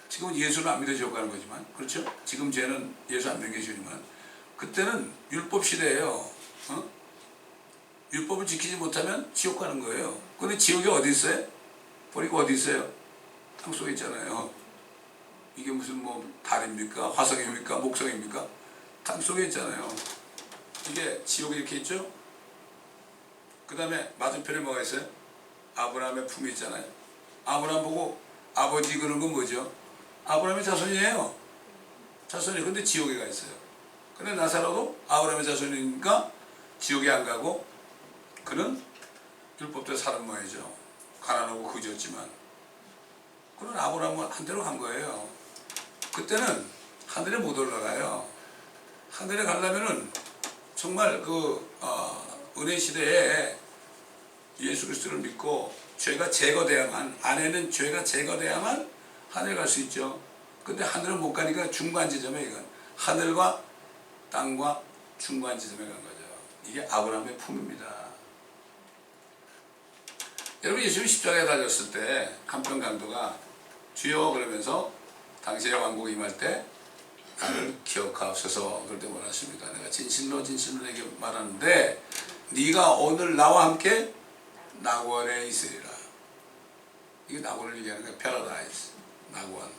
지금은 예수를 안 믿어 지옥 가는 거지만, 그렇죠? 지금 쟤는 예수 안 믿으시지만 그때는 율법시대예요. 율법을 지키지 못하면 지옥 가는 거예요. 근데 지옥이 어디 있어요? 보니까 어디 있어요? 땅 속에 있잖아요. 이게 무슨 달입니까? 화성입니까? 목성입니까? 땅 속에 있잖아요. 이게 지옥이 이렇게 있죠? 그 다음에 맞은편에 뭐가 있어요? 아브라함의 품이 있잖아요. 아브라함 보고 아버지 그런 건 뭐죠? 아브라함의 자손이에요. 자손이. 근데 지옥에 가 있어요. 근데 나사로도 아브라함의 자손이니까 지옥에 안 가고 그는 율법대로 사는 모양이죠. 가난하고 거지였지만. 그런 아브라함은 하늘로 간 거예요. 그때는 하늘에 못 올라가요. 하늘에 가려면은 정말 은혜 시대에 예수 그리스도를 믿고 죄가 제거돼야만, 안에는 죄가 제거돼야만 하늘 갈 수 있죠. 근데 하늘은 못 가니까 중간 지점에 이건 하늘과 땅과 중간 지점에 간 거죠. 이게 아브라함의 품입니다. 여러분, 예수님이 십자가에 달렸을 때 한편 강도가 주여 그러면서 당신의 왕국이 임할 때 나를 기억하옵소서. 그럴 때 뭐라 하십니까? 내가 진실로 내게 말하는데 네가 오늘 나와 함께 낙원에 있으리라. 이게 낙원을 얘기하는 거야. 패러다이스, 낙원.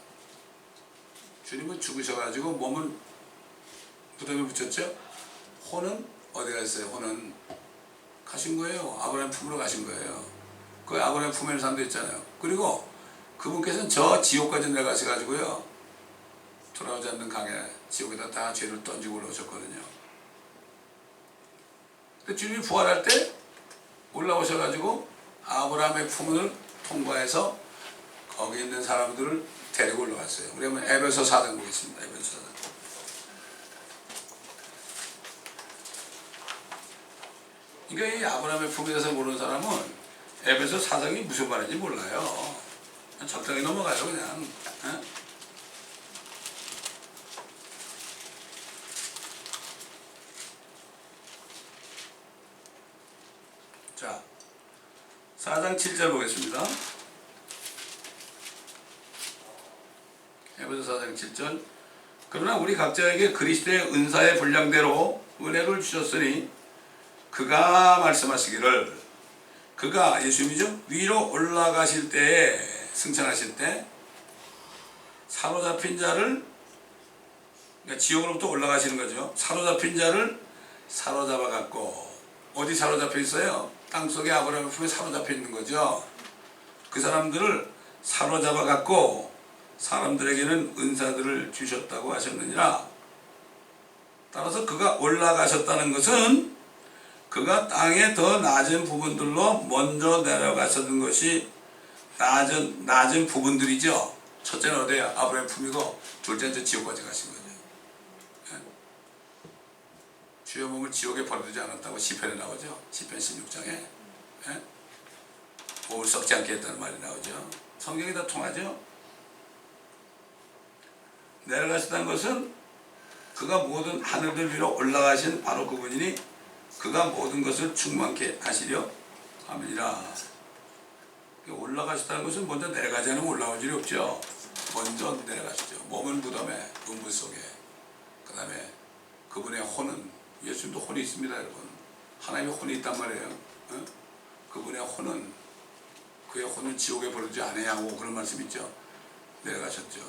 주님은 죽으셔가지고 몸은 무덤에 붙였죠? 혼은 어디 갔어요? 혼은 가신 거예요. 아브라함 품으로 가신 거예요. 그 아브라함 품에 있는 사람도 있잖아요. 그리고 그분께서는 저 지옥까지 내려가셔가지고요, 돌아오지 않는 강에 지옥에다 다 죄를 던지고 올라오셨거든요. 근데 주님이 부활할 때 올라오셔가지고 아브라함의 품을 통과해서 거기 있는 사람들을 데리고 올라갔어요. 그러면 에베소 4장 보겠습니다. 에베소 4장. 그러니까 이 아브라함의 품에 대해서 모르는 사람은 에베소 4장이 무슨 말인지 몰라요. 적당히 넘어가요, 그냥. 4장 7절 보겠습니다. 에베소 4장 7절. 그러나 우리 각자에게 그리스도의 은사의 분량대로 은혜를 주셨으니 그가 말씀하시기를, 그가 예수님이죠, 위로 올라가실 때에, 승천하실 때 사로잡힌 자를, 그러니까 지옥으로부터 올라가시는 거죠. 사로잡힌 자를 사로잡아 갖고, 어디 사로잡혀 있어요? 땅속에 아브라함의 품에 사로잡혀 있는 거죠. 그 사람들을 사로잡아 갖고 사람들에게는 은사들을 주셨다고 하셨느니라. 따라서 그가 올라가셨다는 것은 그가 땅의 더 낮은 부분들로 먼저 내려가셨던 것이 낮은 부분들이죠. 첫째는 어디야? 아브라함 품이고, 둘째는 지옥까지 가신 거죠. 예? 주의 몸을 지옥에 버려두지 않았다고 시편에 나오죠. 시편 16장에. 예? 몸을 썩지 않게 했다는 말이 나오죠. 성경이 다 통하죠. 내려가셨다는 것은 그가 모든 하늘들 위로 올라가신 바로 그분이니 그가 모든 것을 충만케 하시려 함이라. 올라가셨다는 것은 먼저 내려가지 않으면 올라올 일이 없죠. 먼저 내려가시죠. 몸은 무덤에, 음부 속에. 그 다음에 그분의 혼은, 예수님도 혼이 있습니다, 여러분. 하나님의 혼이 있단 말이에요. 어? 그분의 혼은, 그의 혼은 지옥에 버리지 않으냐고 그런 말씀 있죠. 내려가셨죠.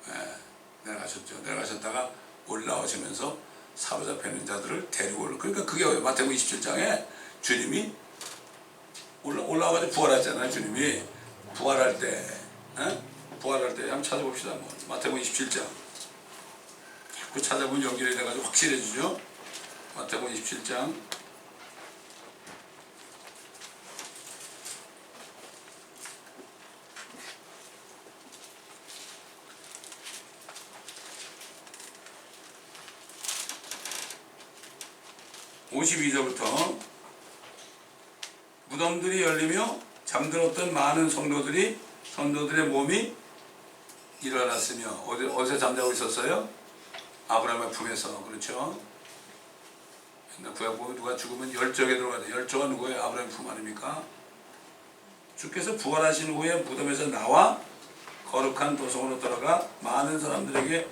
예, 내려가셨죠. 내려가셨다가 올라오시면서 사로잡혀 있는 자들을 데리고 올라. 그러니까 그게 마태복음 27장에 주님이 올라와서 부활하잖아요. 주님이 부활할 때, 부활할 때 한번 찾아봅시다. 뭐. 마태복음 27장. 자꾸 찾아보면 연결이 돼가지고 확실해지죠. 마태복음 27장. (52절부터) 무덤들이 열리며 잠들었던 많은 성도들의 몸이 일어났으며, 어디서 잠자고 있었어요? 아브라함의 품에서. 그렇죠? 옛날 구약 보면 누가 죽으면 열적에 들어가죠. 열조가 누구예요? 아브라함 품 아닙니까? 주께서 부활하신 후에 무덤에서 나와 거룩한 도성으로 들어가 많은 사람들에게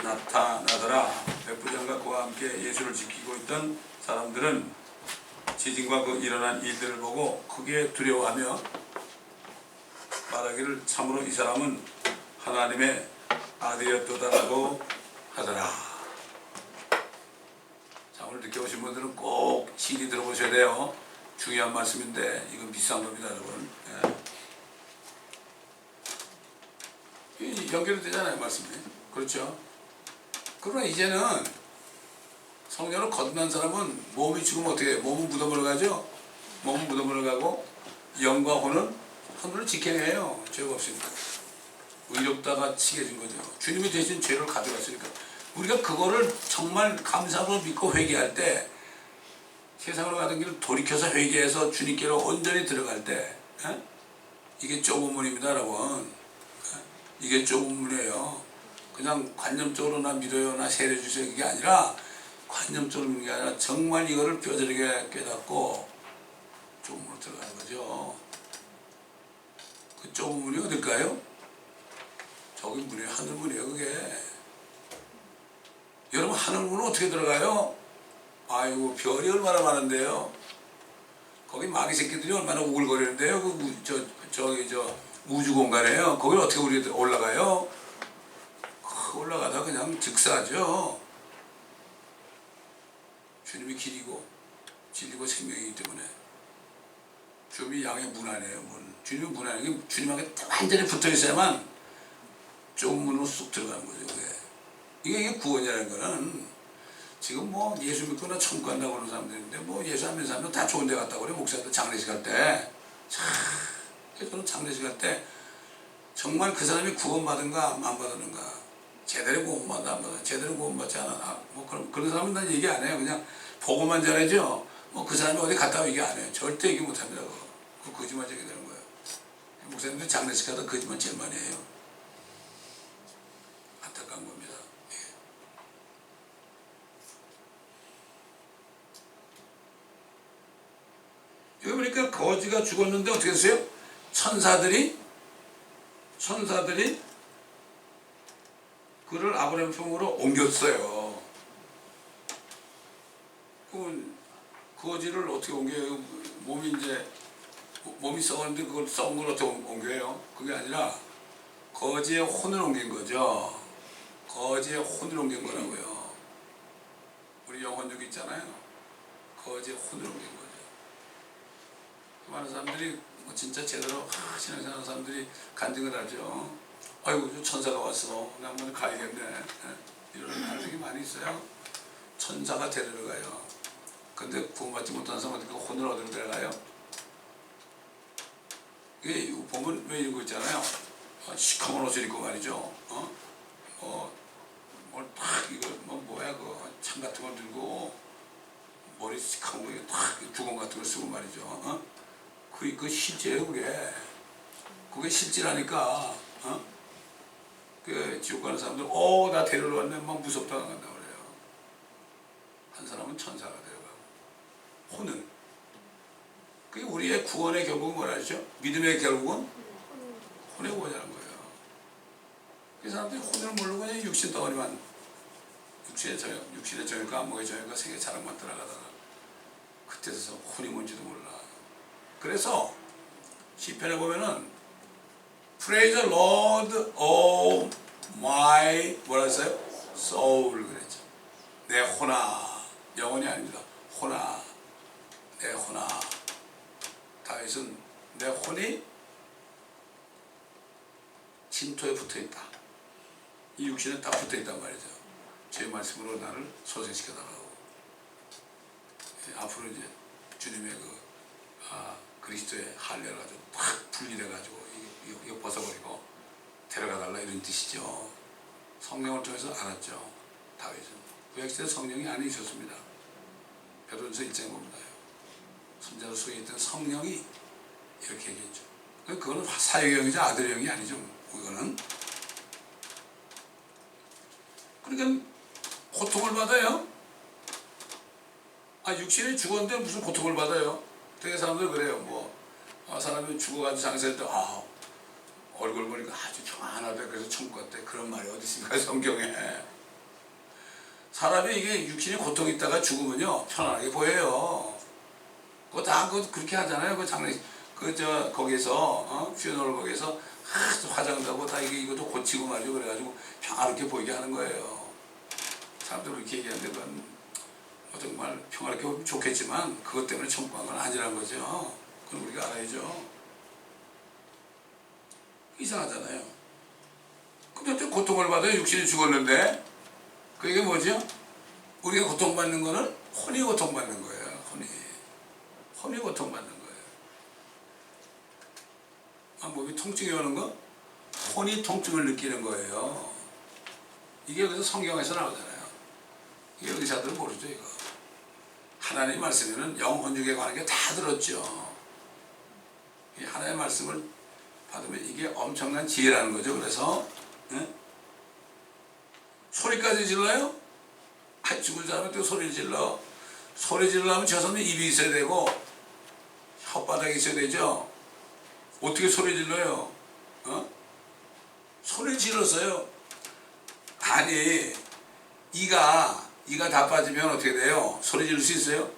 나타나더라. 백부장과 그와 함께 예수를 지키고 있던 사람들은 지진과 그 일어난 일들을 보고 크게 두려워하며 말하기를, 참으로 이 사람은 하나님의 아들이었도다라고 하더라. 자, 오늘 늦게 오신 분들은 꼭 CD 들어보셔야 돼요. 중요한 말씀인데 이건 비싼 겁니다, 여러분. 예. 연결이 되잖아요, 말씀이. 그렇죠? 그러나 이제는 성령을 거듭난 사람은 몸이 죽으면 어떻게 해요? 몸은 무덤으로 가죠? 몸은 무덤으로 가고 영과 혼은 하늘을 지켜내요. 죄가 없으니까. 의롭다가 치게진 거죠. 주님이 대신 죄를 가져갔으니까. 우리가 그거를 정말 감사로 믿고 회개할 때, 세상으로 가던 길을 돌이켜서 회개해서 주님께로 온전히 들어갈 때, 이게 좁은 문입니다, 여러분. 이게 좁은 문이에요. 그냥 관념적으로 나 믿어요, 나 세례 주세요, 이게 아니라, 관념적으로 믿는 게 아니라 정말 이거를 뼈저리게 깨닫고 좁은 문으로 들어가는 거죠. 그 좁은 문이 어딜까요? 저기 문이에요. 하늘 문이에요, 그게. 여러분, 하늘 문은 어떻게 들어가요? 아이고, 별이 얼마나 많은데요. 거기 마귀 새끼들이 얼마나 우글거리는데요. 저 우주 공간에요. 거기를 어떻게 우리 올라가요? 올라가다 그냥 즉사하죠. 주님이 길이고 진리고 생명이기 때문에. 주님이 양의 문 안에요. 문. 주님이 문 안에, 주님하고 완전히 붙어 있어야만 좁은 문으로 쑥 들어가는 거죠. 이게 구원이라는 거는, 지금 뭐 예수 믿거나 천국 간다고 그러는 사람들인데, 뭐 예수 안 믿는 사람은 다 좋은 데 갔다고 그래. 목사들 장례식 할 때. 저는 장례식 할 때 정말 그 사람이 구원받은가 안 받았는가, 제대로 구원받아 안 받아, 제대로 구원받지 않아, 뭐 그런 사람은 난 얘기 안 해요. 그냥 보고만 전해죠. 뭐 그 사람이 어디 갔다 얘기 안 해요. 절대 얘기 못 합니다. 그거 거짓말 얘기 되는 거예요. 목사님들 장례식 하다 거짓말 제일 많이 해요. 안타까운 겁니다. 예. 여기 보니까 그러니까 거지가 죽었는데 어떻게 했어요? 천사들이 그를 아브라함 품으로 옮겼어요. 그 거지를 어떻게 옮겨요? 몸이 썩었는데 그걸 썩은 걸 어떻게 옮겨요? 그게 아니라 거지의 혼을 옮긴 거죠. 거지의 혼을 옮긴 거라고요. 우리 영혼육 있잖아요. 거지의 혼을 옮긴 거죠. 많은 사람들이 진짜 제대로 신앙생활하는 사람들이 간증을 하죠. 아이고 저 천사가 왔어. 나 한번 가야겠네. 이런 반응이 많이 있어요. 천사가 데리러 가요. 근데 구원받지 못한 사람한테 그 혼을 어디로 데려가요? 이게 보면 왜 이런 거 있잖아요. 시커먼 옷을 입고 말이죠. 뭘딱 이거 뭐야 그창 같은 거 들고 머리 시커먼 딱 주걱 같은 거 쓰고 말이죠. 그 실제예요 그게 실제라니까. 그 지옥 가는 사람들 나 데리러 왔네 막 무섭다 간다 그래요. 한 사람은 천사가 데려가고 혼은 그게 우리의 구원의 결국은 뭐라 하죠? 믿음의 결국은 혼의 구원이라는 거예요. 그 사람들이 혼을 모르고 그냥 육신 덩어리만 육신의 정욕과 안목의 정욕과 세계 자랑만 따라가다가 그때서 혼이 뭔지도 몰라. 그래서 시편에 보면은 Praise the Lord, oh my 뭐라 했어요? soul 그랬죠. 내 혼아, 영혼이 아닙니다. 혼아, 내 혼아. 다윗은 내 혼이 진토에 붙어있다. 이 육신에 딱 붙어있단 말이죠. 제 말씀으로 나를 소생시켜 달라고. 앞으로 이제 주님의 그리스도의 할례를 가지고 탁 분리돼가지고 이거 벗어버리고 데려가 달라 이런 뜻이죠. 성령을 통해서 알았죠. 다윗은 구약시대 성령이 안에 있었습니다. 베드로전서 1장에 봅니다. 손자로 속에 있던 성령이 이렇게 얘기했죠. 그거는 사역의 영이죠. 아들의 영이 아니죠. 그거는 그러니까 고통을 받아요. 육신이 죽었는데 무슨 고통을 받아요? 되게 사람들 그래요. 사람이 죽어가지고 장사할 때 얼굴 보니까 아주 평안하다 그래서 천국 갔대. 그런 말이 어디 있습니까 성경에. 사람이 이게 육신이 고통이 있다가 죽으면요 편안하게 보여요. 그거 다 그렇게 하잖아요. 그 장례 거기서 퓨너럴 거기서 화장도 하고 다 이것도 고치고 말이죠. 그래가지고 평화롭게 보이게 하는 거예요. 사람들 그렇게 얘기하는데 그건 정말 평화롭게 보면 좋겠지만 그것 때문에 천국 간 건 아니라는 거죠. 그건 우리가 알아야죠. 이상하잖아요. 근데 고통을 받아요. 육신이 죽었는데 그게 뭐죠? 우리가 고통받는 거는 혼이 고통받는 거예요. 혼이 고통받는 거예요. 몸이 통증이 오는 거? 혼이 통증을 느끼는 거예요. 이게 여기서 성경에서 나오잖아요. 이게 의사들은 모르죠 이거. 하나님의 말씀에는 영혼육에 관한 게 다 들었죠. 이 하나님의 말씀을 받으면 이게 엄청난 지혜라는 거죠. 그래서 소리까지 질러요? 죽은 사람한테 소리를 질러. 소리 질러면 저 사람은 입이 있어야 되고 혓바닥이 있어야 되죠. 어떻게 소리 질러요? 소리 질렀어요. 아니 이가 다 빠지면 어떻게 돼요? 소리 지를 수 있어요?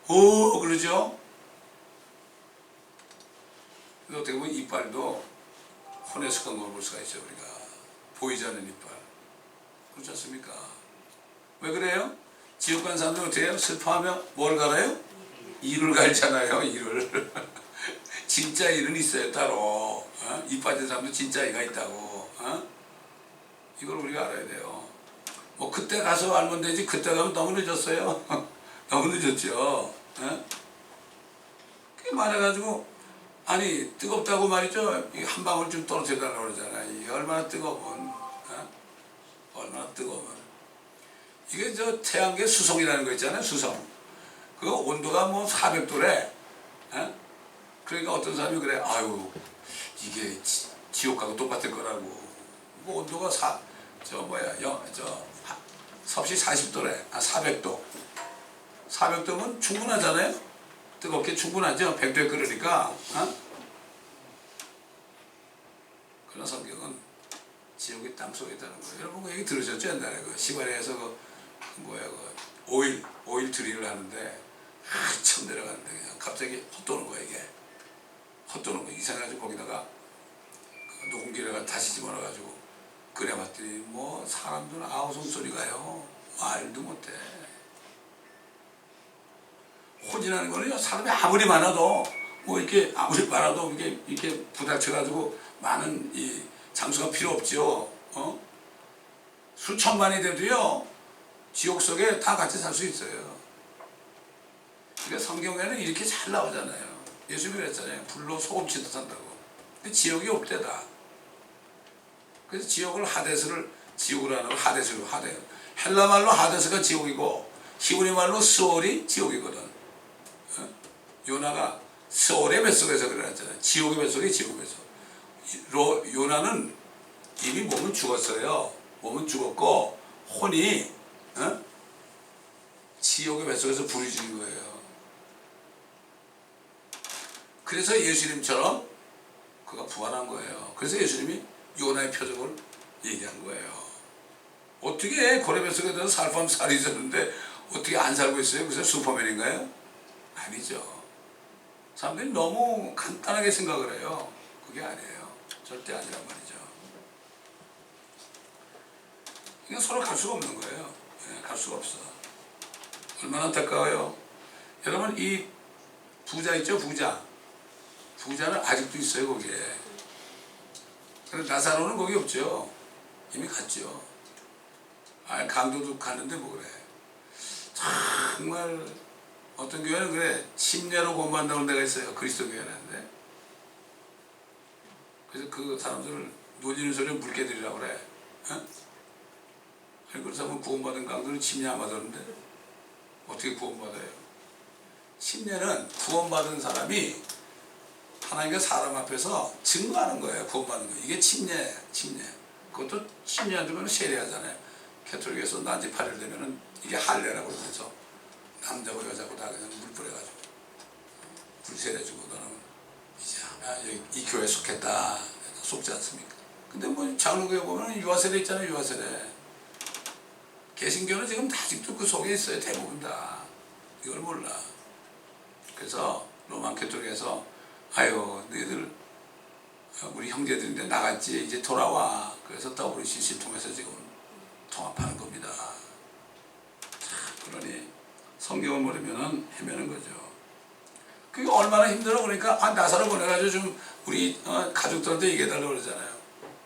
그러죠? 어떻게 보면 이빨도 혼에 속한 걸 볼 수가 있죠. 우리가 보이지 않는 이빨. 그렇지 않습니까? 왜 그래요? 지옥 간 사람들 어떻게 해요? 슬퍼하면 뭘 갈아요? 이를 갈잖아요. 이를. 진짜 이는 있어요. 따로. 이 빠진 사람도 진짜 이가 있다고. 이걸 우리가 알아야 돼요. 그때 가서 알면 되지. 그때 가면 너무 늦었어요. 너무 늦었죠. 그게 말해가지고 뜨겁다고 말이죠. 한 방울 좀 떨어뜨려달라고 그러잖아요. 이게 얼마나 뜨거운. 얼마나 뜨거운. 이게 태양계 수성이라는 거 있잖아요. 수성. 그 온도가 400도래. 그러니까 어떤 사람이 그래. 이게 지옥하고 똑같을 거라고. 온도가 섭씨 40도래. 400도. 400도면 충분하잖아요. 뜨겁게 충분하죠. 100도에 끓으니까. 어? 그런 성경은 지옥의 땅속에 있다는 거예요. 여러분 그 얘기 들으셨죠? 옛날에 그 시골에서 오일 드릴을 하는데 처음 내려가는데 그냥 갑자기 헛도는 거야 이게. 헛도는 거 이상해가지고 거기다가 녹음기를 다시 집어넣어가지고 끓여봤더니 뭐 사람들은 아우성 소리가요 말도 못해. 혼이라는 거는요 사람이 아무리 많아도 이렇게 부닥쳐가지고 많은 이 장소가 필요 없죠. 수천만이 돼도요 지옥 속에 다 같이 살 수 있어요. 그러니까 성경에는 이렇게 잘 나오잖아요. 예수님이 그랬잖아요. 불로 소금치도 산다고. 근데 지옥이 없대다. 그래서 지옥을 지옥으로 하는 걸 하데스로 하데요. 헬라 말로 하데스가 지옥이고 히브리 말로 스올이 지옥이거든. 요나가 스올의 뱃속에서 그랬잖아요. 지옥의 뱃속에 지옥의 뱃속. 요나는 이미 몸은 죽었어요. 몸은 죽었고 혼이 지옥의 뱃속에서 불이 지는 거예요. 그래서 예수님처럼 그가 부활한 거예요. 그래서 예수님이 요나의 표적을 얘기한 거예요. 어떻게 고래 뱃속에 들어서 살밤 살이 있었는데 어떻게 안 살고 있어요? 그래서 슈퍼맨인가요? 아니죠. 사람들이 너무 간단하게 생각을 해요. 그게 아니에요. 절대 아니란 말이죠. 이건 서로 갈 수가 없는 거예요. 갈 수가 없어. 얼마나 안타까워요. 여러분 이 부자 있죠? 부자는 아직도 있어요 거기에. 그런데 나사로는 거기 없죠. 이미 갔죠. 강도도 가는데 뭐 그래. 정말 어떤 교회는 그래 침례로 구원받는다는 데가 있어요. 그리스도 교회라는데. 그래서 그 사람들을 놀리는 소리를 물개들이라고 그래. 그런 사람은 구원받은 강도는 침례 안 받았는데 어떻게 구원받아요? 침례는 구원받은 사람이 하나님과 사람 앞에서 증거하는 거예요. 구원받는 거. 이게 침례. 그것도 침례 안 주면 세례하잖아요. 캐톨릭에서 난지 8일 되면은 이게 할례라고 그러면서 남자고 여자고 다 그냥 물 뿌려가지고 불 세례주고 너는 이제 이 교회에 속했다. 속지 않습니까? 근데 뭐 장로교회 보면 유아세례 있잖아요. 유아세례. 개신교는 지금 아직도 그 속에 있어요. 대부분 다. 이걸 몰라. 그래서 로만 캐톨릭에서 아유 너희들 우리 형제들인데 나갔지 이제 돌아와. 그래서 WCC 통해서 지금 통합하는 겁니다. 그러니 성경을 모르면은 헤매는 거죠. 그게 얼마나 힘들어. 그러니까 나사로 보내가지고 좀 우리 가족들한테 얘기해달라고 그러잖아요.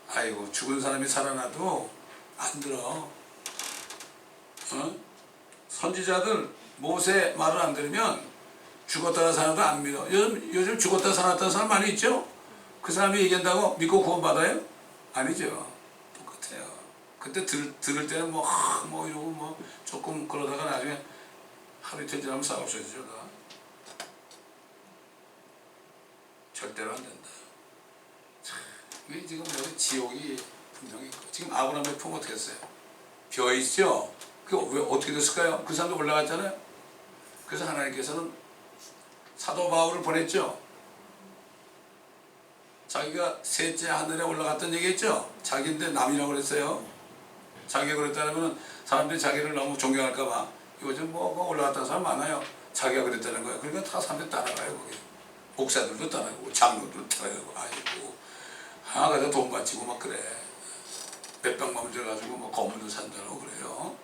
아이고 죽은 사람이 살아나도 안 들어. 선지자들 모세 말을 안 들으면 죽었다가 살아도 안 믿어. 요즘 죽었다가 살았다는 사람 많이 있죠? 그 사람이 얘기한다고 믿고 구원받아요? 아니죠. 똑같아요. 그때 들을 때는 뭐 이러고 뭐 조금 그러다가 나중에 하루 이틀 지나면 싸우셔야죠. 절대로 안 된다. 이게 지금 여기 지옥이 분명히 있고 지금 아브라함의 품 어떻게 했어요? 벼 있죠? 그게 왜 어떻게 됐을까요? 그 사람도 올라갔잖아요. 그래서 하나님께서는 사도 바울을 보냈죠. 자기가 셋째 하늘에 올라갔던 얘기했죠. 자기인데 남이라고 그랬어요. 자기가 그랬다면 사람들이 자기를 너무 존경할까봐 요즘 뭐 올라갔다는 사람 많아요. 자기가 그랬다는 거예요. 그러니까 다 사람들이 따라가요. 거기. 목사들도 따라가고 장로들도 따라가고 아이고 가서 돈 바치고 막 그래. 몇백만 들어가지고 뭐 건물도 산다고 그래요.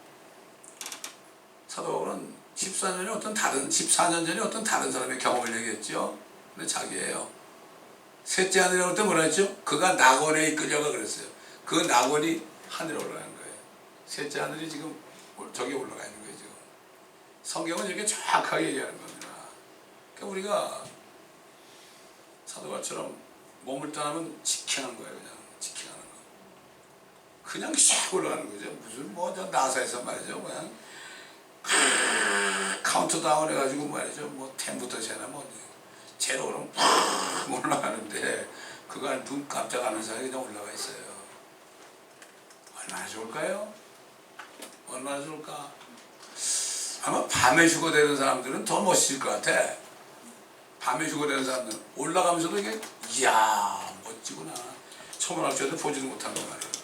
사도 바울은 14년 전에 어떤 다른 사람의 경험을 얘기했죠. 근데 자기예요. 셋째 하늘에 올 때 뭐라 했죠? 그가 낙원에 이끌려가 그랬어요. 그 낙원이 하늘에 올라가는 거예요. 셋째 하늘이 지금 저기 올라가 있는 거예요. 지금. 성경은 이렇게 정확하게 얘기하는 겁니다. 그러니까 우리가 사도바처럼 몸을 떠나면 직행하는 거예요. 그냥 직행하는 거. 그냥 샥 올라가는 거죠. 무슨 저 나사에서 말이죠. 그냥 카운트다운 해가지고 말이죠. 뭐 10부터 세나 뭐 제로 그러면 팍 올라가는데 그거 눈 깜짝하는 사이에 그냥 올라가 있어요. 얼마나 좋을까요? 얼마나 좋을까? 아마 밤에 죽어대는 사람들은 더 멋있을 것 같아. 밤에 죽어내는 사람들 올라가면서도 이게 이야 멋지구나. 천문학자들 보지도 못한 거 말이에요.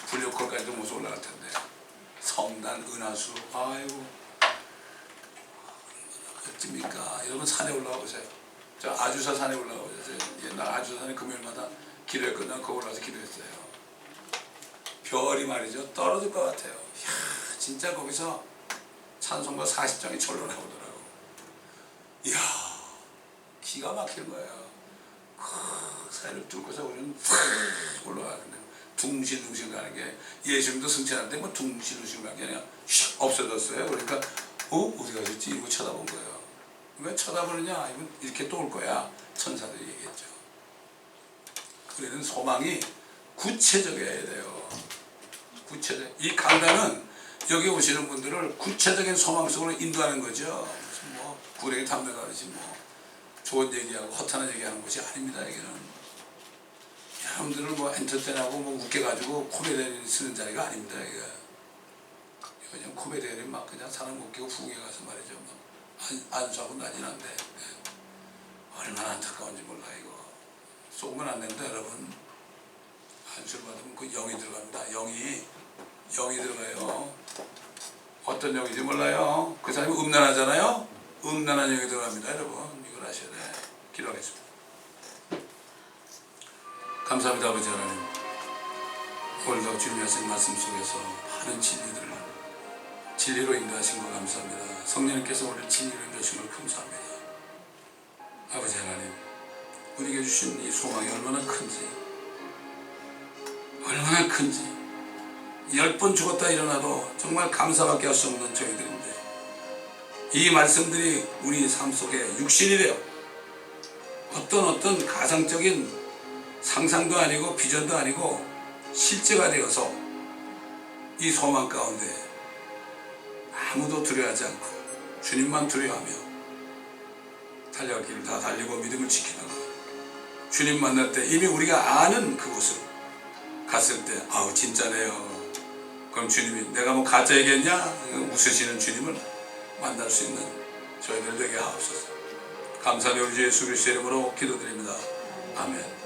불려콜까지도 못 올라갈 텐데 성난 은하수 아이고 어떻습니까? 여러분 산에 올라가 보세요. 저 아주사 산에 올라가 보세요. 옛날 아주사산에 금요일마다 기도회 끝나면 거기 올라가서 기도했어요. 별이 말이죠 떨어질 것 같아요. 이야 진짜 거기서 찬송가 40장이 절로 나오더라고. 이야 기가 막힌 거예요. 그 사이를 뚫고서 우리는 올라가는데 둥실둥실 가는 게 예수님도 승천하는데 뭐 둥실둥실 가는 게 아니라 슉 없어졌어요. 그러니까 어디 가셨지? 이러고 쳐다본 거예요. 왜 쳐다보느냐? 이건 이렇게 또 올 거야. 천사들이 얘기했죠. 우리는 소망이 구체적이어야 돼요. 구체적. 이 강단은 여기 오시는 분들을 구체적인 소망 속으로 인도하는 거죠. 무슨 뭐 구랭이 탐내가듯이 뭐 좋은 얘기하고 허탄한 얘기하는 것이 아닙니다. 여기는 여러분들을 뭐 엔터테인하고 뭐 웃겨가지고 코미디언 쓰는 자리가 아닙니다. 이게 그냥 코미디언이 막 그냥 사람 웃기고 부흥해 가서 말이죠. 막 안수하고 난리 난데 얼마나 안타까운지 몰라 이거. 쏘면 안 된다 여러분. 안수를 받으면 그 영이 들어갑니다. 영이 들어가요. 어떤 영인지 몰라요. 그 사람이 음란하잖아요. 음란한 영이 들어갑니다. 여러분 이걸 아셔야 돼. 기도하겠습니다. 감사합니다 아버지 하나님. 오늘도 주님의 하신 말씀 속에서 많은 진리들을 진리로 인도하신 것 감사합니다. 성령님께서 오늘 진리로 인도하신 걸 감사합니다. 아버지 하나님 우리에게 주신 이 소망이 얼마나 큰지 10번 죽었다 일어나도 정말 감사밖에 할 수 없는 저희들인데 이 말씀들이 우리 삶 속에 육신이 되어 어떤 가상적인 상상도 아니고 비전도 아니고 실제가 되어서 이 소망 가운데 아무도 두려워하지 않고 주님만 두려워하며 달려갈 길을 다 달리고 믿음을 지키다가 주님 만날 때 이미 우리가 아는 그곳을 갔을 때 아우 진짜네요. 그럼 주님이 내가 뭐 가짜 얘기했냐? 웃으시는 주님을 만날 수 있는 저희들 되게 하옵소서. 감사하며 우리 주 예수 그리스도의 이름으로 기도드립니다. 아멘.